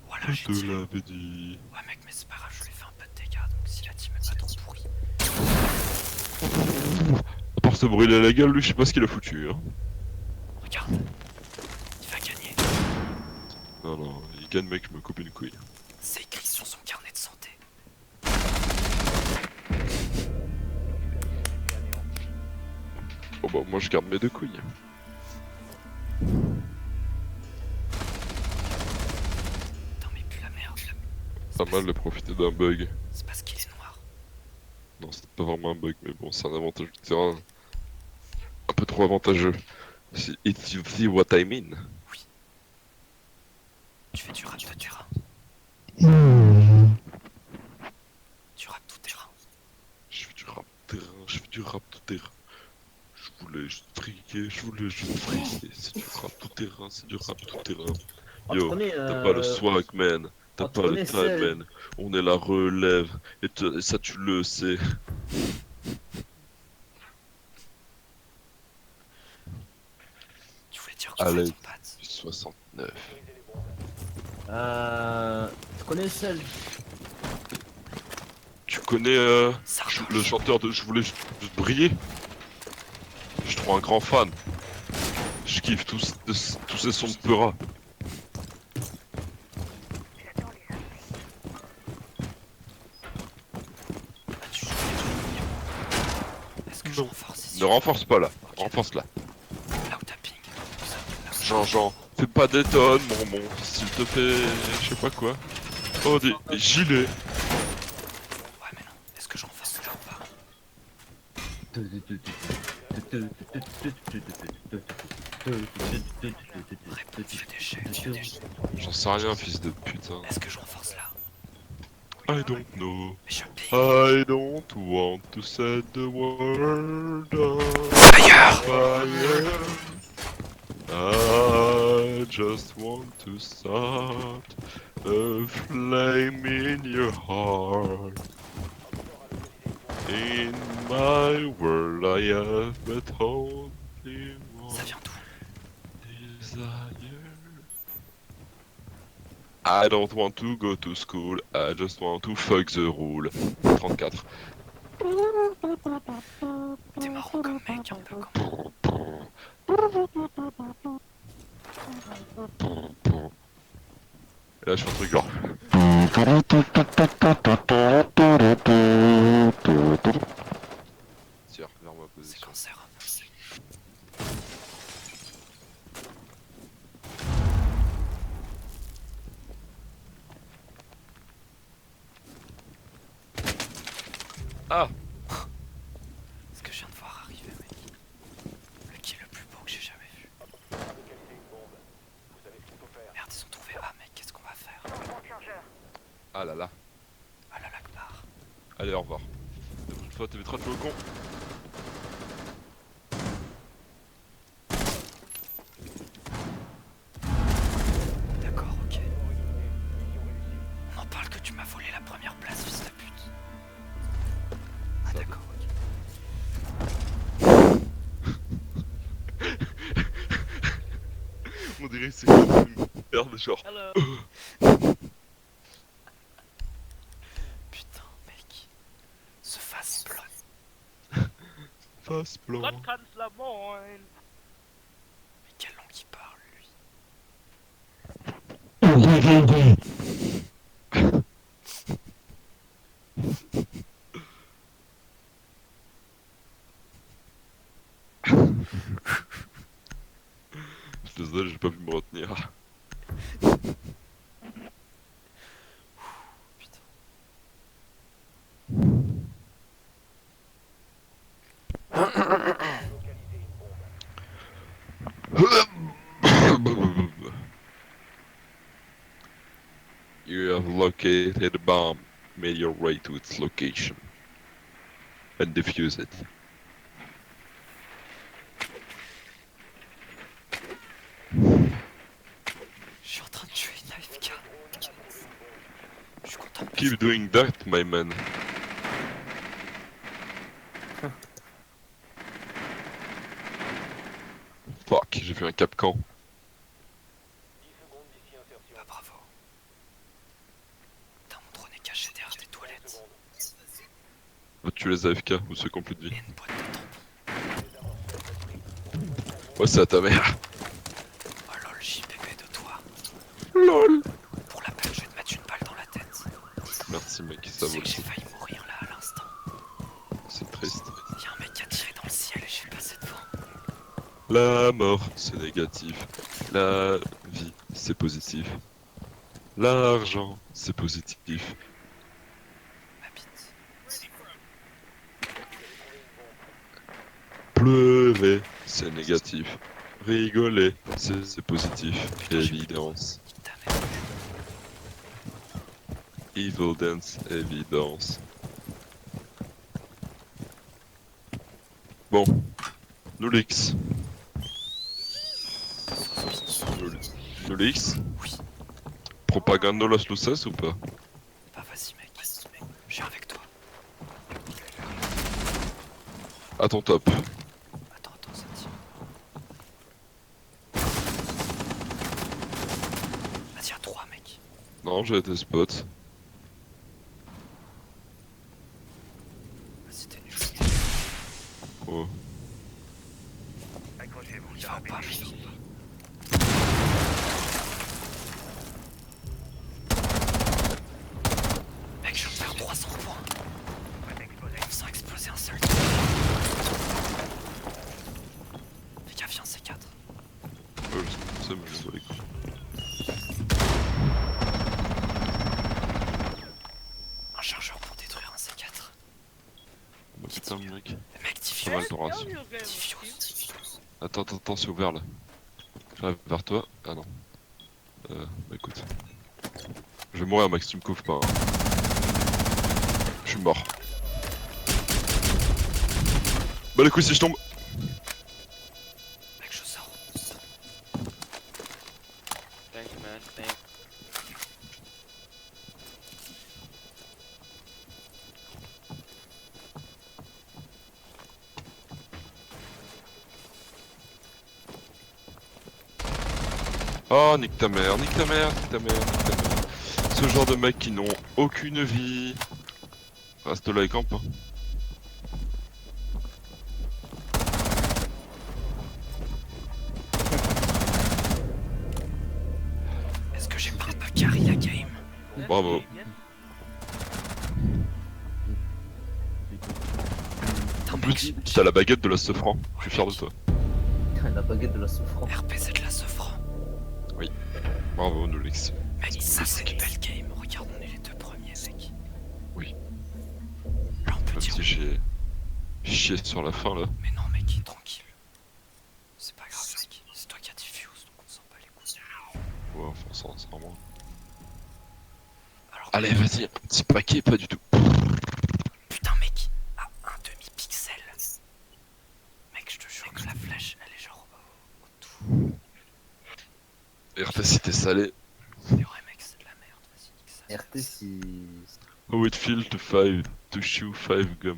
Voilà, Je j'ai te tiré. l'avais dit. Ouais, mec, mais c'est pas grave, je lui ai fait un peu de dégâts, donc si la team est pas tant pourrie. À part se brûler la gueule, lui, je sais pas ce qu'il a foutu. Hein. Regarde, il va gagner. Non, il gagne, mec, je me coupe une couille. C'est écrit sur son carnet de santé. Oh bah, moi je garde mes deux couilles. pas mal de profiter d'un bug. C'est parce qu'il est noir. Non, c'est pas vraiment un bug, mais bon, c'est un avantage du terrain. Un peu trop avantageux. If you see what I mean. Tu fais du rap de terrain. Tu rap tout terrain. Je fais du rap terrain, je fais du rap tout terrain. Je voulais juste friquer, je voulais juste friquer. C'est du rap tout terrain, c'est du rap tout terrain. Oh, tu Yo, connais, t'as pas le swag, man. T'as oh, tu pas le connais time, celle- man. On est la relève. Et ça, tu le sais. Tu voulais dire Allez. ton patte. 69. Tu connais celle. Tu connais le chanteur de Je voulais juste briller? Je suis trop un grand fan. Je kiffe tous ces sons de Peura. Est-ce que je renforce ici? Ne renforce pas là, renforce là. Là où t'as ping. Jean, fais pas des tonnes, mon s'il te fait, je sais pas quoi. Oh, des gilets. Ouais, mais non. Est-ce que je renforce là ou pas? Réponds, fais des jets. J'en sais rien, fils de putain. Est-ce que je renforce là? I don't know. Mais je ping. I don't want to set the world on Fire! fire. I just want to start a flame in your heart. In my world I have but only one Ça vient d'où? desire. I don't want to go to school, I just want to fuck the rule. 34. T'es marrant comme mec, un peu comme. Et là je fais un truc genre. Tiens, vers ma C'est position. cancer. Ah! Ce que je viens de voir arriver, mec. Le kill le plus beau que j'ai jamais vu. Merde, ils ont trouvé. Ah, mec, qu'est-ce qu'on va faire? Ah là là. Ah là là, Akbar. Allez, au revoir. La prochaine fois, t'éviteras de jouer au con. D'accord, ok. On en parle que tu m'as volé la première place, fils de pute. Ah, d'accord, ok. On dirait que c'est une merde, genre. Hello. Putain, mec. Ce face blanc. Face blanc. Gott kann's la moin. Mais quelle langue il parle, lui? Je suis désolé, j'ai pas pu me retenir. Putain. You have located a bomb. Made your way to its location. And defuse it. Je suis en train de tuer une AFK. Je suis content de Keep doing that, my man. Fuck, j'ai fait un capcan. Bah bravo. Putain, mon drone est caché derrière des toilettes. Va tuer les AFK ou ceux qui ont plus de vie. Et une boîte de tampons. Ouais, c'est à ta mère. Oh lol, JPP de toi. LOL. Pour la peine, je vais te mettre une balle dans la tête. Merci, mec, Tu ça sais vaut que le j'ai coup. failli mourir là à l'instant. C'est triste. Y'a un mec qui a tiré dans le ciel et je suis passé devant. La mort, c'est négatif. La vie, c'est positif. L'argent, c'est positif. Ma bite. Pleurer, c'est négatif. Rigoler, c'est positif. Évidence. Ta mère. Evil dance, évidence. Bon, Nolix. Nolix. Oui. Propaganda Los Luces ou pas? Bah vas-y mec. Je viens avec toi. À ton top. Attends, ça tire. Vas-y, à 3 mec. Non, j'ai été spot. Vas-y, t'es nul. Oh. On y va ou pas mec? Mec, je perds 300 points. Sans exploser un seul. Fais gaffe, y'a un C4. Ça me joue les couilles. Un chargeur pour détruire un C4. Bah, putain, mec. Mec, Pas mal diffuse. ton race. Diffuse. Attends, c'est ouvert là. J'arrive vers toi. Ah non. Bah écoute. Je vais mourir, Max, tu me couvres pas. Hein. Je suis mort. Bah les couilles si je tombe. Mec, je sors. Thanks, man. Thanks. Oh, nique ta mère, nique ta mère, nique ta mère, nique ta mère. Ce genre de mecs qui n'ont aucune vie. Reste là et campe. Hein. Est-ce que j'ai pas un peu carry la game? Bravo. Putain, En mec, plus, t'as la baguette de la Sofran. Je suis fier de toi. La baguette de la souffrance. RPZ de la Sofran. Bravo, Nolix. Mec, ça c'est une belle game. Regarde, on est les deux premiers, mec. Oui. Là, on peut Même dire. si j'ai chié sur la fin là. Mais non, mec, tranquille. C'est pas grave, mec. C'est toi qui as diffuse, donc on s'en bat les couilles. Ouais, enfin, ça, c'est vraiment. Alors, Allez, vas-y, un petit paquet, pas du tout. putain, mec, à un demi-pixel. Mec, je te jure que la flèche, elle est genre au tout. RT si t'es salé. Mais ouais, mec, c'est de la merde. Vas-y, nique ça. RT si. How it feel to five, to chew 5 gum.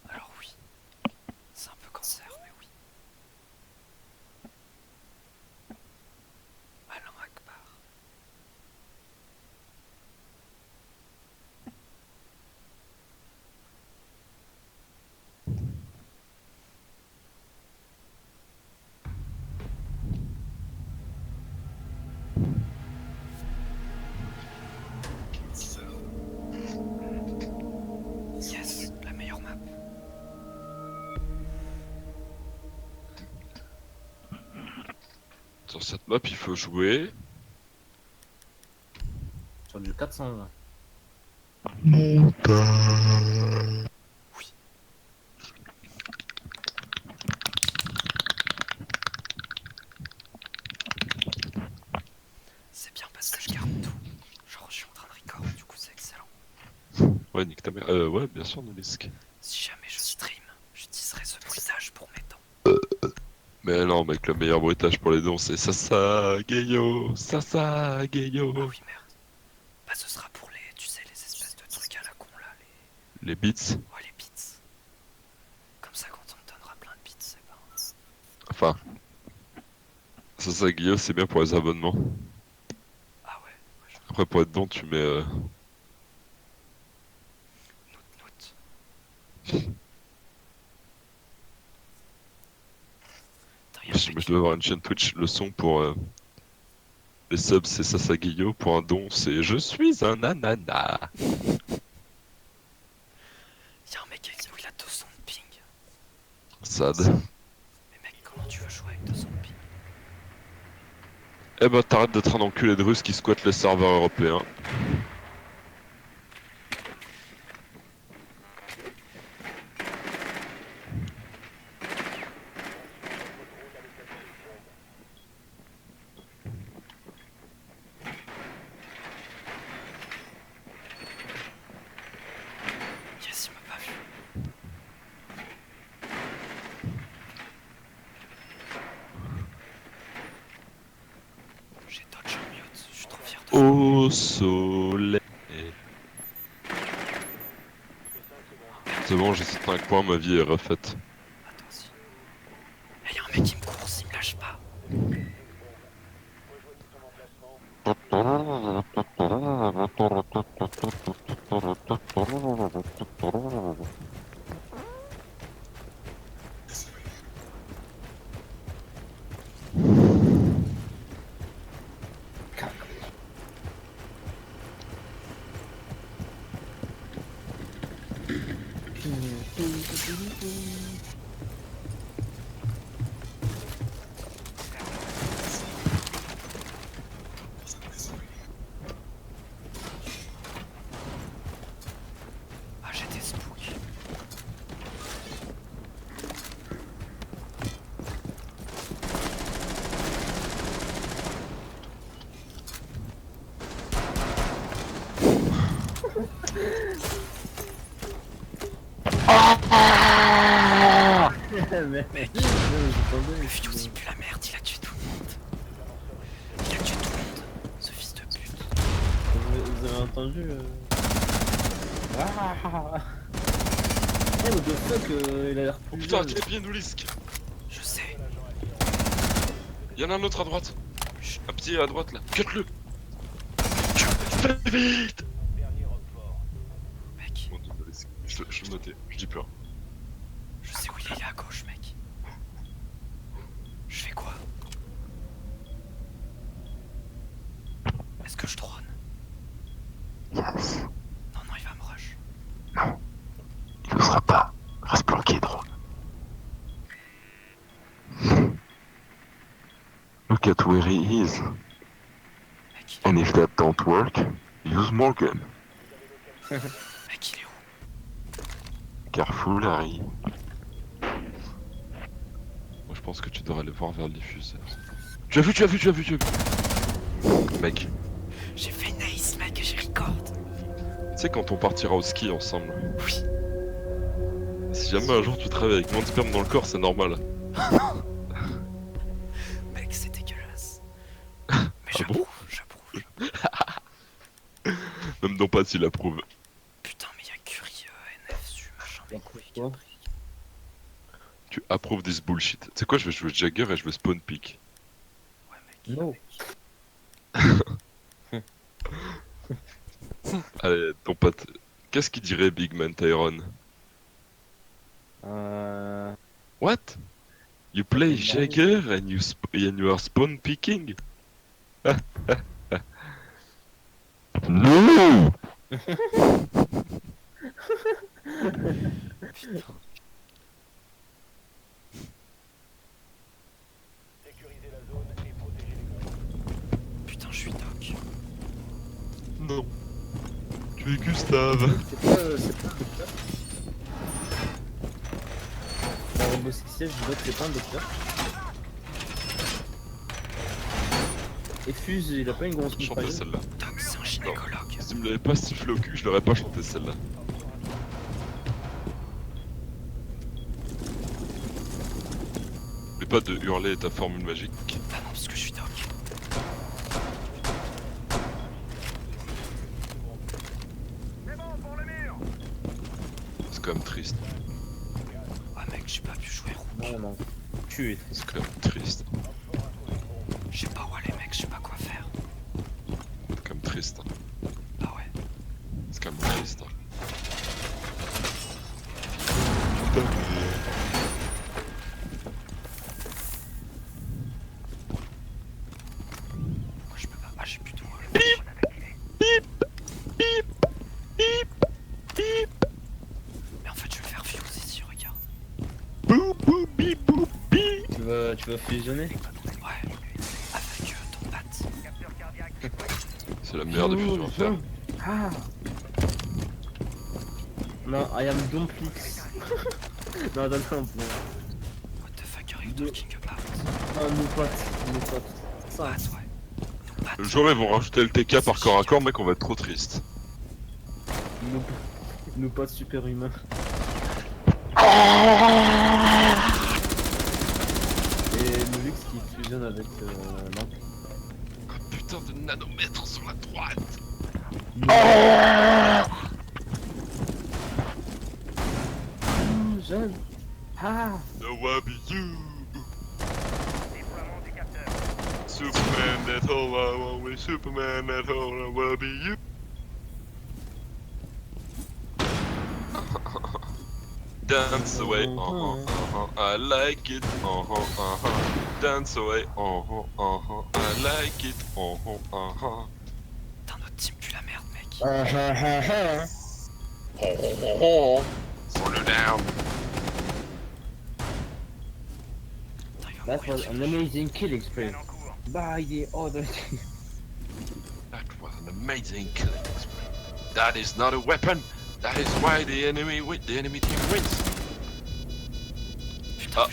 Alors, oui. C'est un peu cancer, mais oui. Alain Akbar. Yes, la meilleure map. Sur cette map, il faut jouer. Sur du 420. C'est bien parce que je garde tout. Genre, je suis en train de record, du coup, c'est excellent. Ouais, nique ta mère. Ouais, bien sûr, Nolisque. Si jamais je stream, j'utiliserai ce bruitage pour mes dents. Mais non, mec, le meilleur bruitage pour les dons, c'est Sasa Geyo, Sasa Geyo. Ah oui, merde. Bah, ce sera pour les, tu sais, les espèces de trucs à la con là, les. Les beats. Ouais, les bits. Comme ça, quand on me donnera plein de bits, c'est ben. Enfin. Sasa Geyo, c'est bien pour les abonnements. Ah ouais, Après, pour être don, tu mets. note. Putain, y a un Si mec je dois avoir une chaîne Twitch, le son pour. Les subs, c'est Sasa Geyo. Pour un don, c'est Je suis un ananas. Y'a un mec avec nous, il a 200 de ping. Sad. Mais mec, comment tu veux jouer avec 200 de ping? Eh ben t'arrêtes d'être un enculé de russe qui squatte les serveurs européens. Yes, il m'a pas vu. J'ai dodge en mute, je suis trop fier de ça. Au soleil. C'est bon, j'ai 5 points, ma vie est refaite. Attends, si. Y'a un mec qui me course, il me lâche pas. Ah, j'ai des spooks. Mec, Le Fuse il pue la merde, il a tué tout le monde. Il a tué tout le monde, ce fils de pute. vous avez entendu Eh, what the fuck, il a l'air Oh plus putain, jeune. quel est bien Noulisk. Je sais. Y'en a un autre à droite. Un petit à droite là. Cut-le. Fais vite. Mec, Bon, Noulisk. Je le notais, je dis plus rien. je sais où il est à gauche, mec. Je fais quoi? Est-ce que je drone? Yes. Non, non, il va me rush. Il ne sera pas. Reste planqué, drone. Look at where he is. Mec, il est And if that don't work, use Morgan. Mec, il est où? Careful, Harry. Moi je pense que tu devrais aller voir vers le diffuseur. Tu as vu. Mec, J'ai fait une ace, mec, et j'ai record. tu sais quand on partira au ski ensemble. Oui. Si jamais un jour tu travailles avec moins de sperme dans le corps, c'est normal. Mec, c'est dégueulasse. Mais Ah bon j'approuve. Même non pas s'il approuve. Putain, mais y'a Curie, NF, su, machin, les couilles. Quoi Tu approuves this bullshit. Tu sais quoi, je vais jouer Jagger et je vais spawn pick. Ouais, mec. Non. Allez, ton pote. Qu'est-ce qu'il dirait Big Man Tyrone? What? You play Jagger and you are spawn picking? No! Putain, je suis doc. Non. Tu es Gustave. C'est pas le docteur. La robot siège, je dois que c'est pas un docteur. Et Fuse, il a pas une grosse Chantez mitrailleuse. celle-là. Doc, c'est un gynécologue. Si tu me l'avais pas sifflé au cul, je l'aurais pas chanté celle-là. Mais pas de hurler ta formule magique. Ah non, parce que je suis doc. C'est quand même triste. Ah mec, j'ai pas pu jouer roux. Non, non. Tu es. C'est quand même triste. Je sais pas où aller, mec, je sais pas quoi faire. C'est quand même triste. Ah ouais. C'est quand même triste. Putain, mais... Pourquoi je peux pas? Ah, j'ai plus de mots. Mais en fait, je vais faire fuse ici, regarde. Bou bou bi bou bi. Tu vas fusionner? Ouais. Avec ton bat. C'est la meilleure des fusions à faire. Ah. Non, I am Dumplix. Non, attends, non. What the fuck are you talking about? Ah, nos potes. Ça. What, ouais. Le jour où ils vont rajouter le TK par corps à corps, mec, on va être trop triste. Nos potes super humains. Et Nulux qui fusionne avec l'encre. Putain de nanomètres sur la droite. Jeune. Ah. The Wabi you. Superman, that's all I want with Superman, that's all I will be you. Dance away, I like it, dance away, I like it, Putain, notre team pue la merde, mec. Slow down. Putain, il va That mourir, was an amazing killing spree by the other team. That was an amazing killing spree. That is not a weapon. That is why the enemy team wins. Putain, Ah.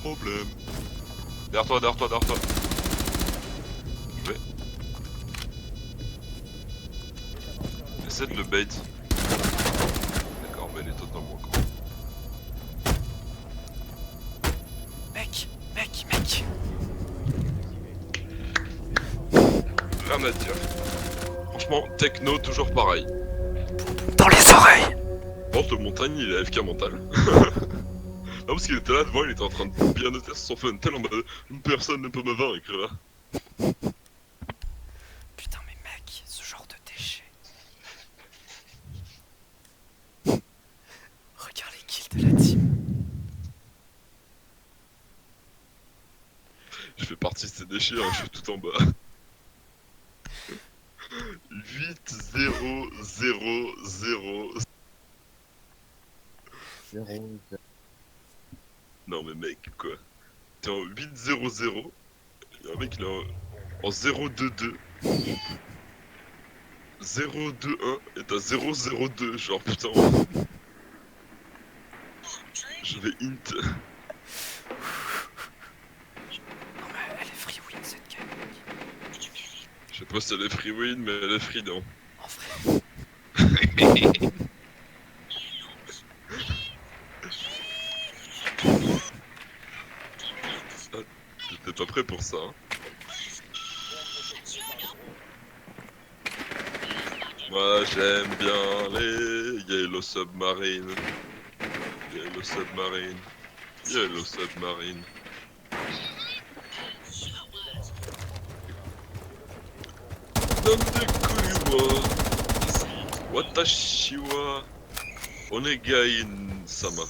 Problème. Derrière toi. Je vais. Essaie de le bait. D'accord, mais il est totalement con. Mec. Rien à dire. Franchement, techno toujours pareil. Dans les oreilles. Bon, le montagne il est AFK mental. Non, parce qu'il était là devant, il était en train de bien noter sur son fun tel en mode personne ne peut me vaincre là. Putain, mais mec, ce genre de déchets. Regarde les kills de la team. Je fais partie de ces déchets, hein, je suis tout en bas. 8 0 0 0. Non mais mec, quoi. T'es en 8 0 0. Y'a un mec il est en 0 2 2. 0 2 1 et t'as 0 0 2. Genre putain. Je vais int. Non, mais elle est free win cette game, mec. Je sais pas si elle est free win, mais elle est free non. En vrai. T'étais pas prêt pour ça, hein. Moi j'aime bien les Yellow Submarine. Yellow Submarine. Yellow Submarine. Nande kuriwa Watashi wa Onegai sama.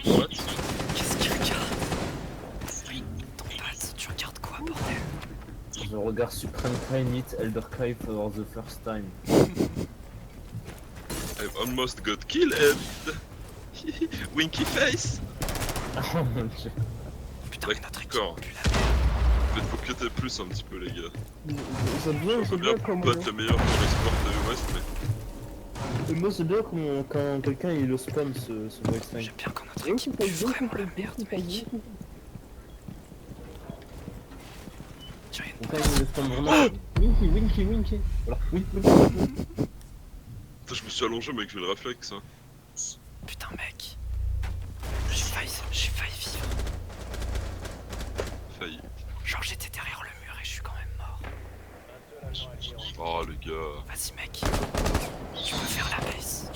What? Qu'est-ce qu'il regarde? Ton patte, tu regardes quoi, bordel? Je regarde Supreme Prime Elder Cry for the first time. I've almost got killed. Winky face. Oh mon dieu. Putain, mais notre équipe D'accord. pue la merde. Faites vous cutter plus un petit peu les gars. C'est bien, C'est bien pour pas être le meilleur pour l'export de West, mais Moi c'est bien quand quelqu'un il le spam ce voice line. J'aime bien quand notre équipe pue vraiment la merde, mec. Tiens, il y a Quand il le spam vraiment. Winky. Voilà, Winky. putain, je me suis allongé mec, j'ai le réflexe. Hein. Putain, mec. J'ai failli vivre. Failli. Genre, j'étais derrière le mur et je suis quand même mort. Oh les gars, Vas-y, mec. Tu peux faire la ace.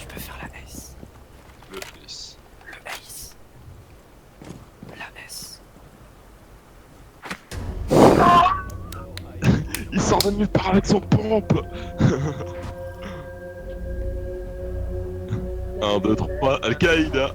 le ace. Le ace. La S. Il sort de nulle part avec son pompe. 1, 2, 3, Al-Qaïda.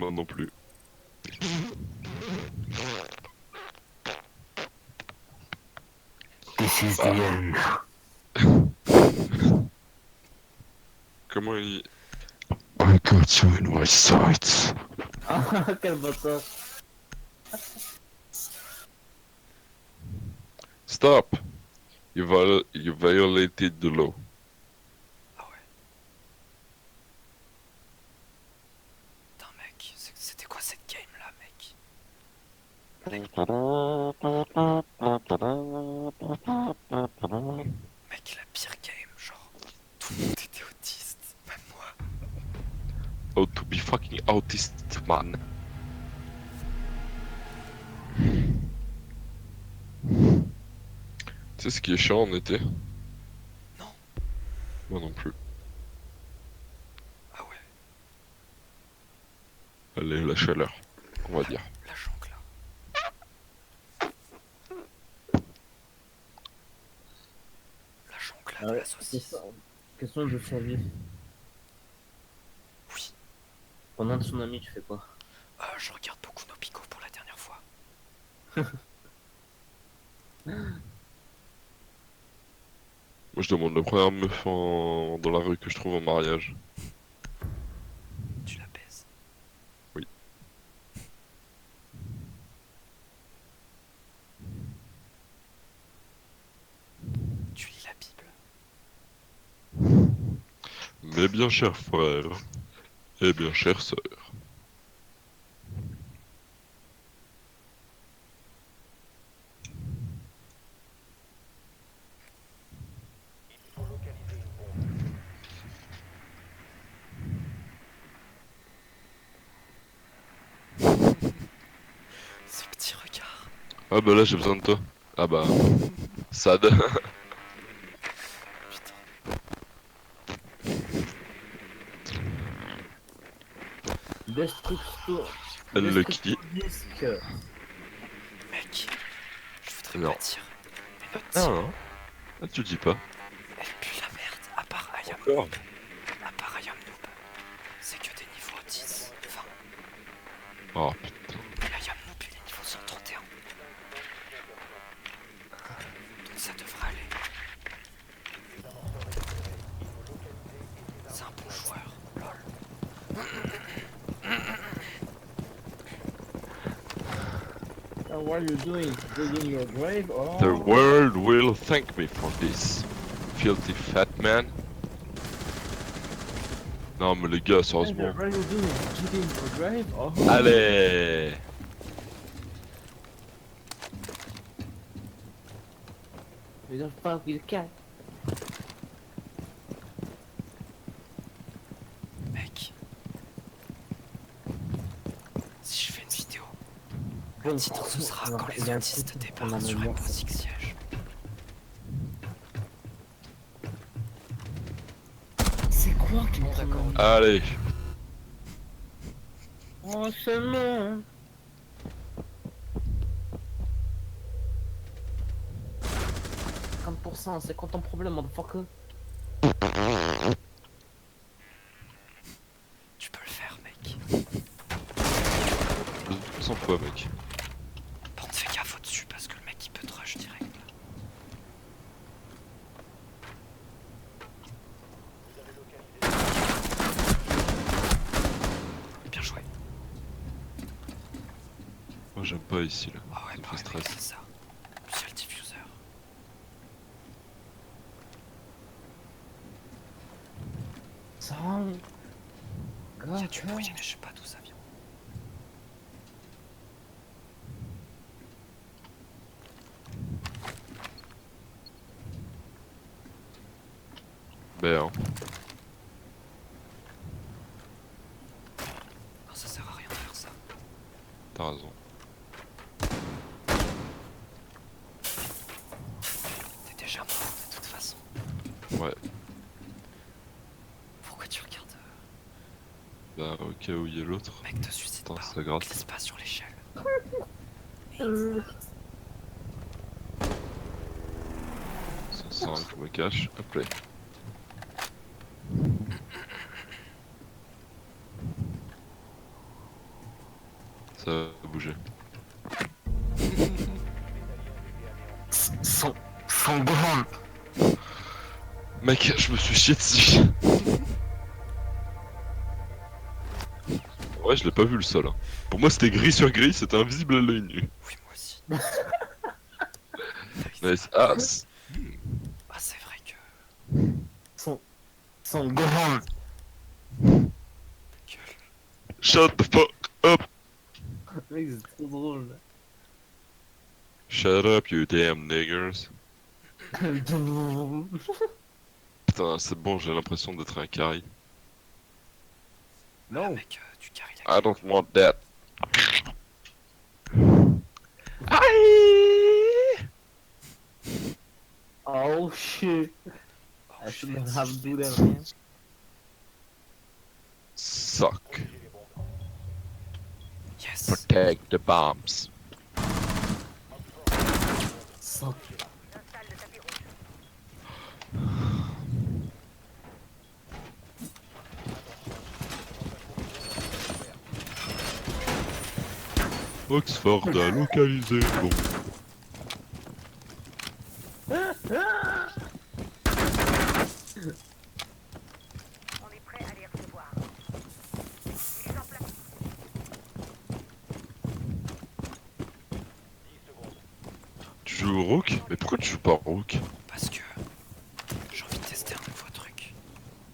Moi non plus. This is the end. Comment il... I got you in my sights. Ah, quel bâtard. Stop! You violated the law. Ah ouais. Putain mec, c'était quoi cette game là mec? Mec la pire game, genre tout le monde était autiste, même moi. Oh, to be fucking autist, man. Tu sais ce qui est chiant en été? Non. Moi non plus. Ah ouais, Allez, la chaleur, on va dire. la jonque là. La jonque là Ah de ouais, la saucisse. question de survie. Oui. Pendant le tsunami, tu fais quoi? Je regarde beaucoup nos picots pour la dernière fois. Moi je demande la première meuf dans la rue que je trouve en mariage. Tu la baises. Oui. Tu lis la Bible. Mes bien chers frères et bien chères sœurs. Ce petit regard. Ah bah là j'ai besoin de toi. Ah bah... Sad. Putain. Destructo. Lucky. Disque. Mec, je voudrais Non. pas dire, mais notre Ah team, non. Ah, tu dis pas. elle pue la merde, à part I am Encore. noob. À part I am noob. C'est que des niveaux 10, 20. Oh putain. Et I am noob, il est niveau 131. Donc ça devrait aller. C'est un bon joueur, lol. What are you doing? Digging your grave? Oh. The world will thank me for this. Filthy fat man. Non mais les gars, sérieusement. What are you doing? Digging your grave? Oh. Allez. You don't fuck with cat. Mec. Si je fais une vidéo, le titre ce sera quand les autistes débarquent sur Rainbow Six Siege. C'est quoi qui Bon d'accord. Allez. Oh, c'est non. C'est quoi ton problème, motherfucker? Tu peux le faire mec. On s'en fout mec. Par contre fais gaffe au-dessus parce que le mec il peut te rush direct. Bien joué. Moi j'aime pas ici là. Ah ouais, Ça me fait pareil, stress. mec, c'est ça. Puis il y a le diffuseur. Ça. Il y a du bruit mais je sais pas d'où ça vient. Ben hein. Non ça sert à rien de faire ça. T'as raison. T'es déjà mort de toute façon. Ouais. Pourquoi tu regardes Bah au cas où il y a l'autre. Mec te suicide Attends, pas. ça gratte. Glisse pas sur l'échelle. 105, je me cache. Hop là. Ça a bougé. Son grand. Mec, je me suis chié dessus. Ouais, je l'ai pas vu le sol. Hein. Pour moi, c'était gris sur gris, c'était invisible à l'œil nu. Oui, moi aussi. Nice. Ah, Ah, c'est vrai que. Son grand. Gueule. shut the fuck up. Mec, c'est trop drôle. Shut up, you damn niggers. Putain, c'est bon, j'ai l'impression d'être un carry. Ah, Non. mec, tu carry I don't want that. Oh shit. Oh, I shit. shouldn't have do that, man. Suck. Yes. Protect the bombs. Suck. Oxford a localisé bon. Tu joues au Rook? Mais pourquoi tu joues pas au Rook? Parce que. J'ai envie de tester un nouveau truc.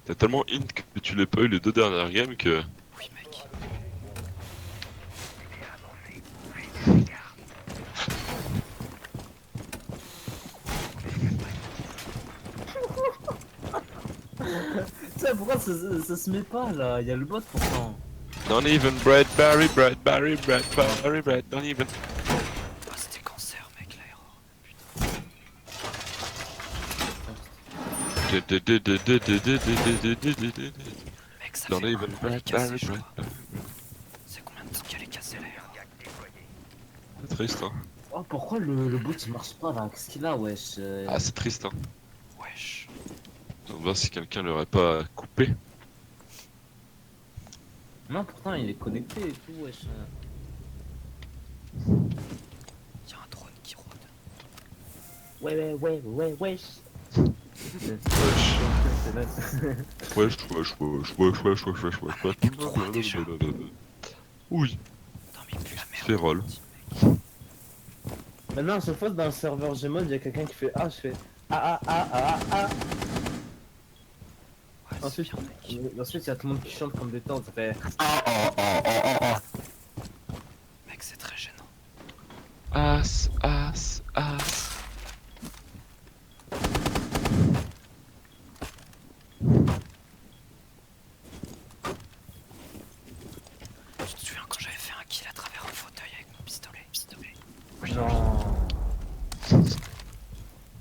T'as tellement int que tu l'as pas eu les 2 dernières games que... Oui, mec. Ça, pourquoi ça se met pas là? Y'a le bot pourtant. Don't even bread Barry, bread Barry, bread Barry, bread, don't even... Ah, c'était cancer, mec, l'aéro. Mec, ça Don't fait even un mois bread qu'il est cassé, Barry, je bread. crois. C'est combien de temps qu'elle est cassée, l'aéro? C'est triste hein. Oh, pourquoi le bot il marche pas là? Qu'est-ce qu'il a, wesh? Ah c'est triste hein. Wesh. On va voir si quelqu'un l'aurait pas coupé. Non, pourtant il est connecté et tout, wesh. Y'a un drone qui rôde. Ouais, wesh. Wesh. Oui, Non, mais plus la merde. fais roll. Maintenant, à chaque fois dans le serveur Gmod, y'a quelqu'un qui fait Ah, je fais Ah. Ouais, c'est Ensuite, bien, mec. ensuite, y'a tout le monde qui chante comme des temps, ça fait Mec, c'est très gênant. As. Tu te souviens quand j'avais fait un kill à travers un fauteuil avec mon pistolet? Non.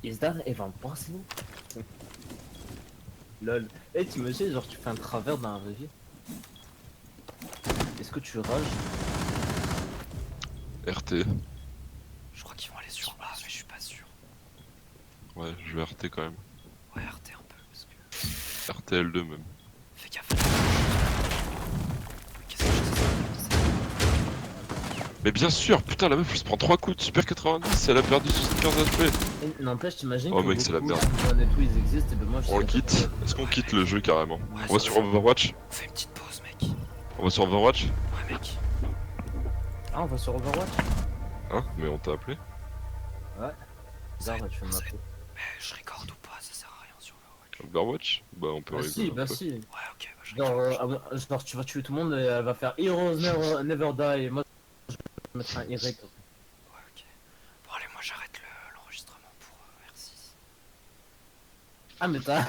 Is that even possible? Lol. Eh, t'imagines, genre, tu fais un travers dans la vraie vie? Est-ce que tu rages? RT. Je crois qu'ils vont aller sur A, mais je suis pas sûr. Ouais, je vais RT quand même. Ouais, RT un peu, parce que. RTL2 même. Fais gaffe. Qu'est-ce que je disais? Mais bien sûr, putain la meuf elle se prend 3 coups de super 90, elle a perdu 75 HP. Eh, n'empêche, t'imagines Oh, que mec, c'est la beaucoup merde. de jeunes et tout, ils existent, et ben moi, je On le sais pas quitte? pourquoi. Est-ce qu'on quitte le jeu carrément? Ouais, On va sur Overwatch? On fait une petite pause, mec. On va sur Overwatch? Ouais, mec. Ah, on va sur Overwatch? Hein? Mais on t'a appelé? Bizarre, tu fais ma peau. Mais je record ou pas, ça sert à rien sur Overwatch. Overwatch? Bah on peut Bah rigoler si, un bah peu. si. Ouais, ok, bah je Genre, record. genre, tu vas tuer tout le monde et elle va faire Heroes never die. Et moi, je vais mettre un Y. Ouais, ok. Bon, allez, moi j'arrête l'enregistrement pour R6. Ah, mais t'as.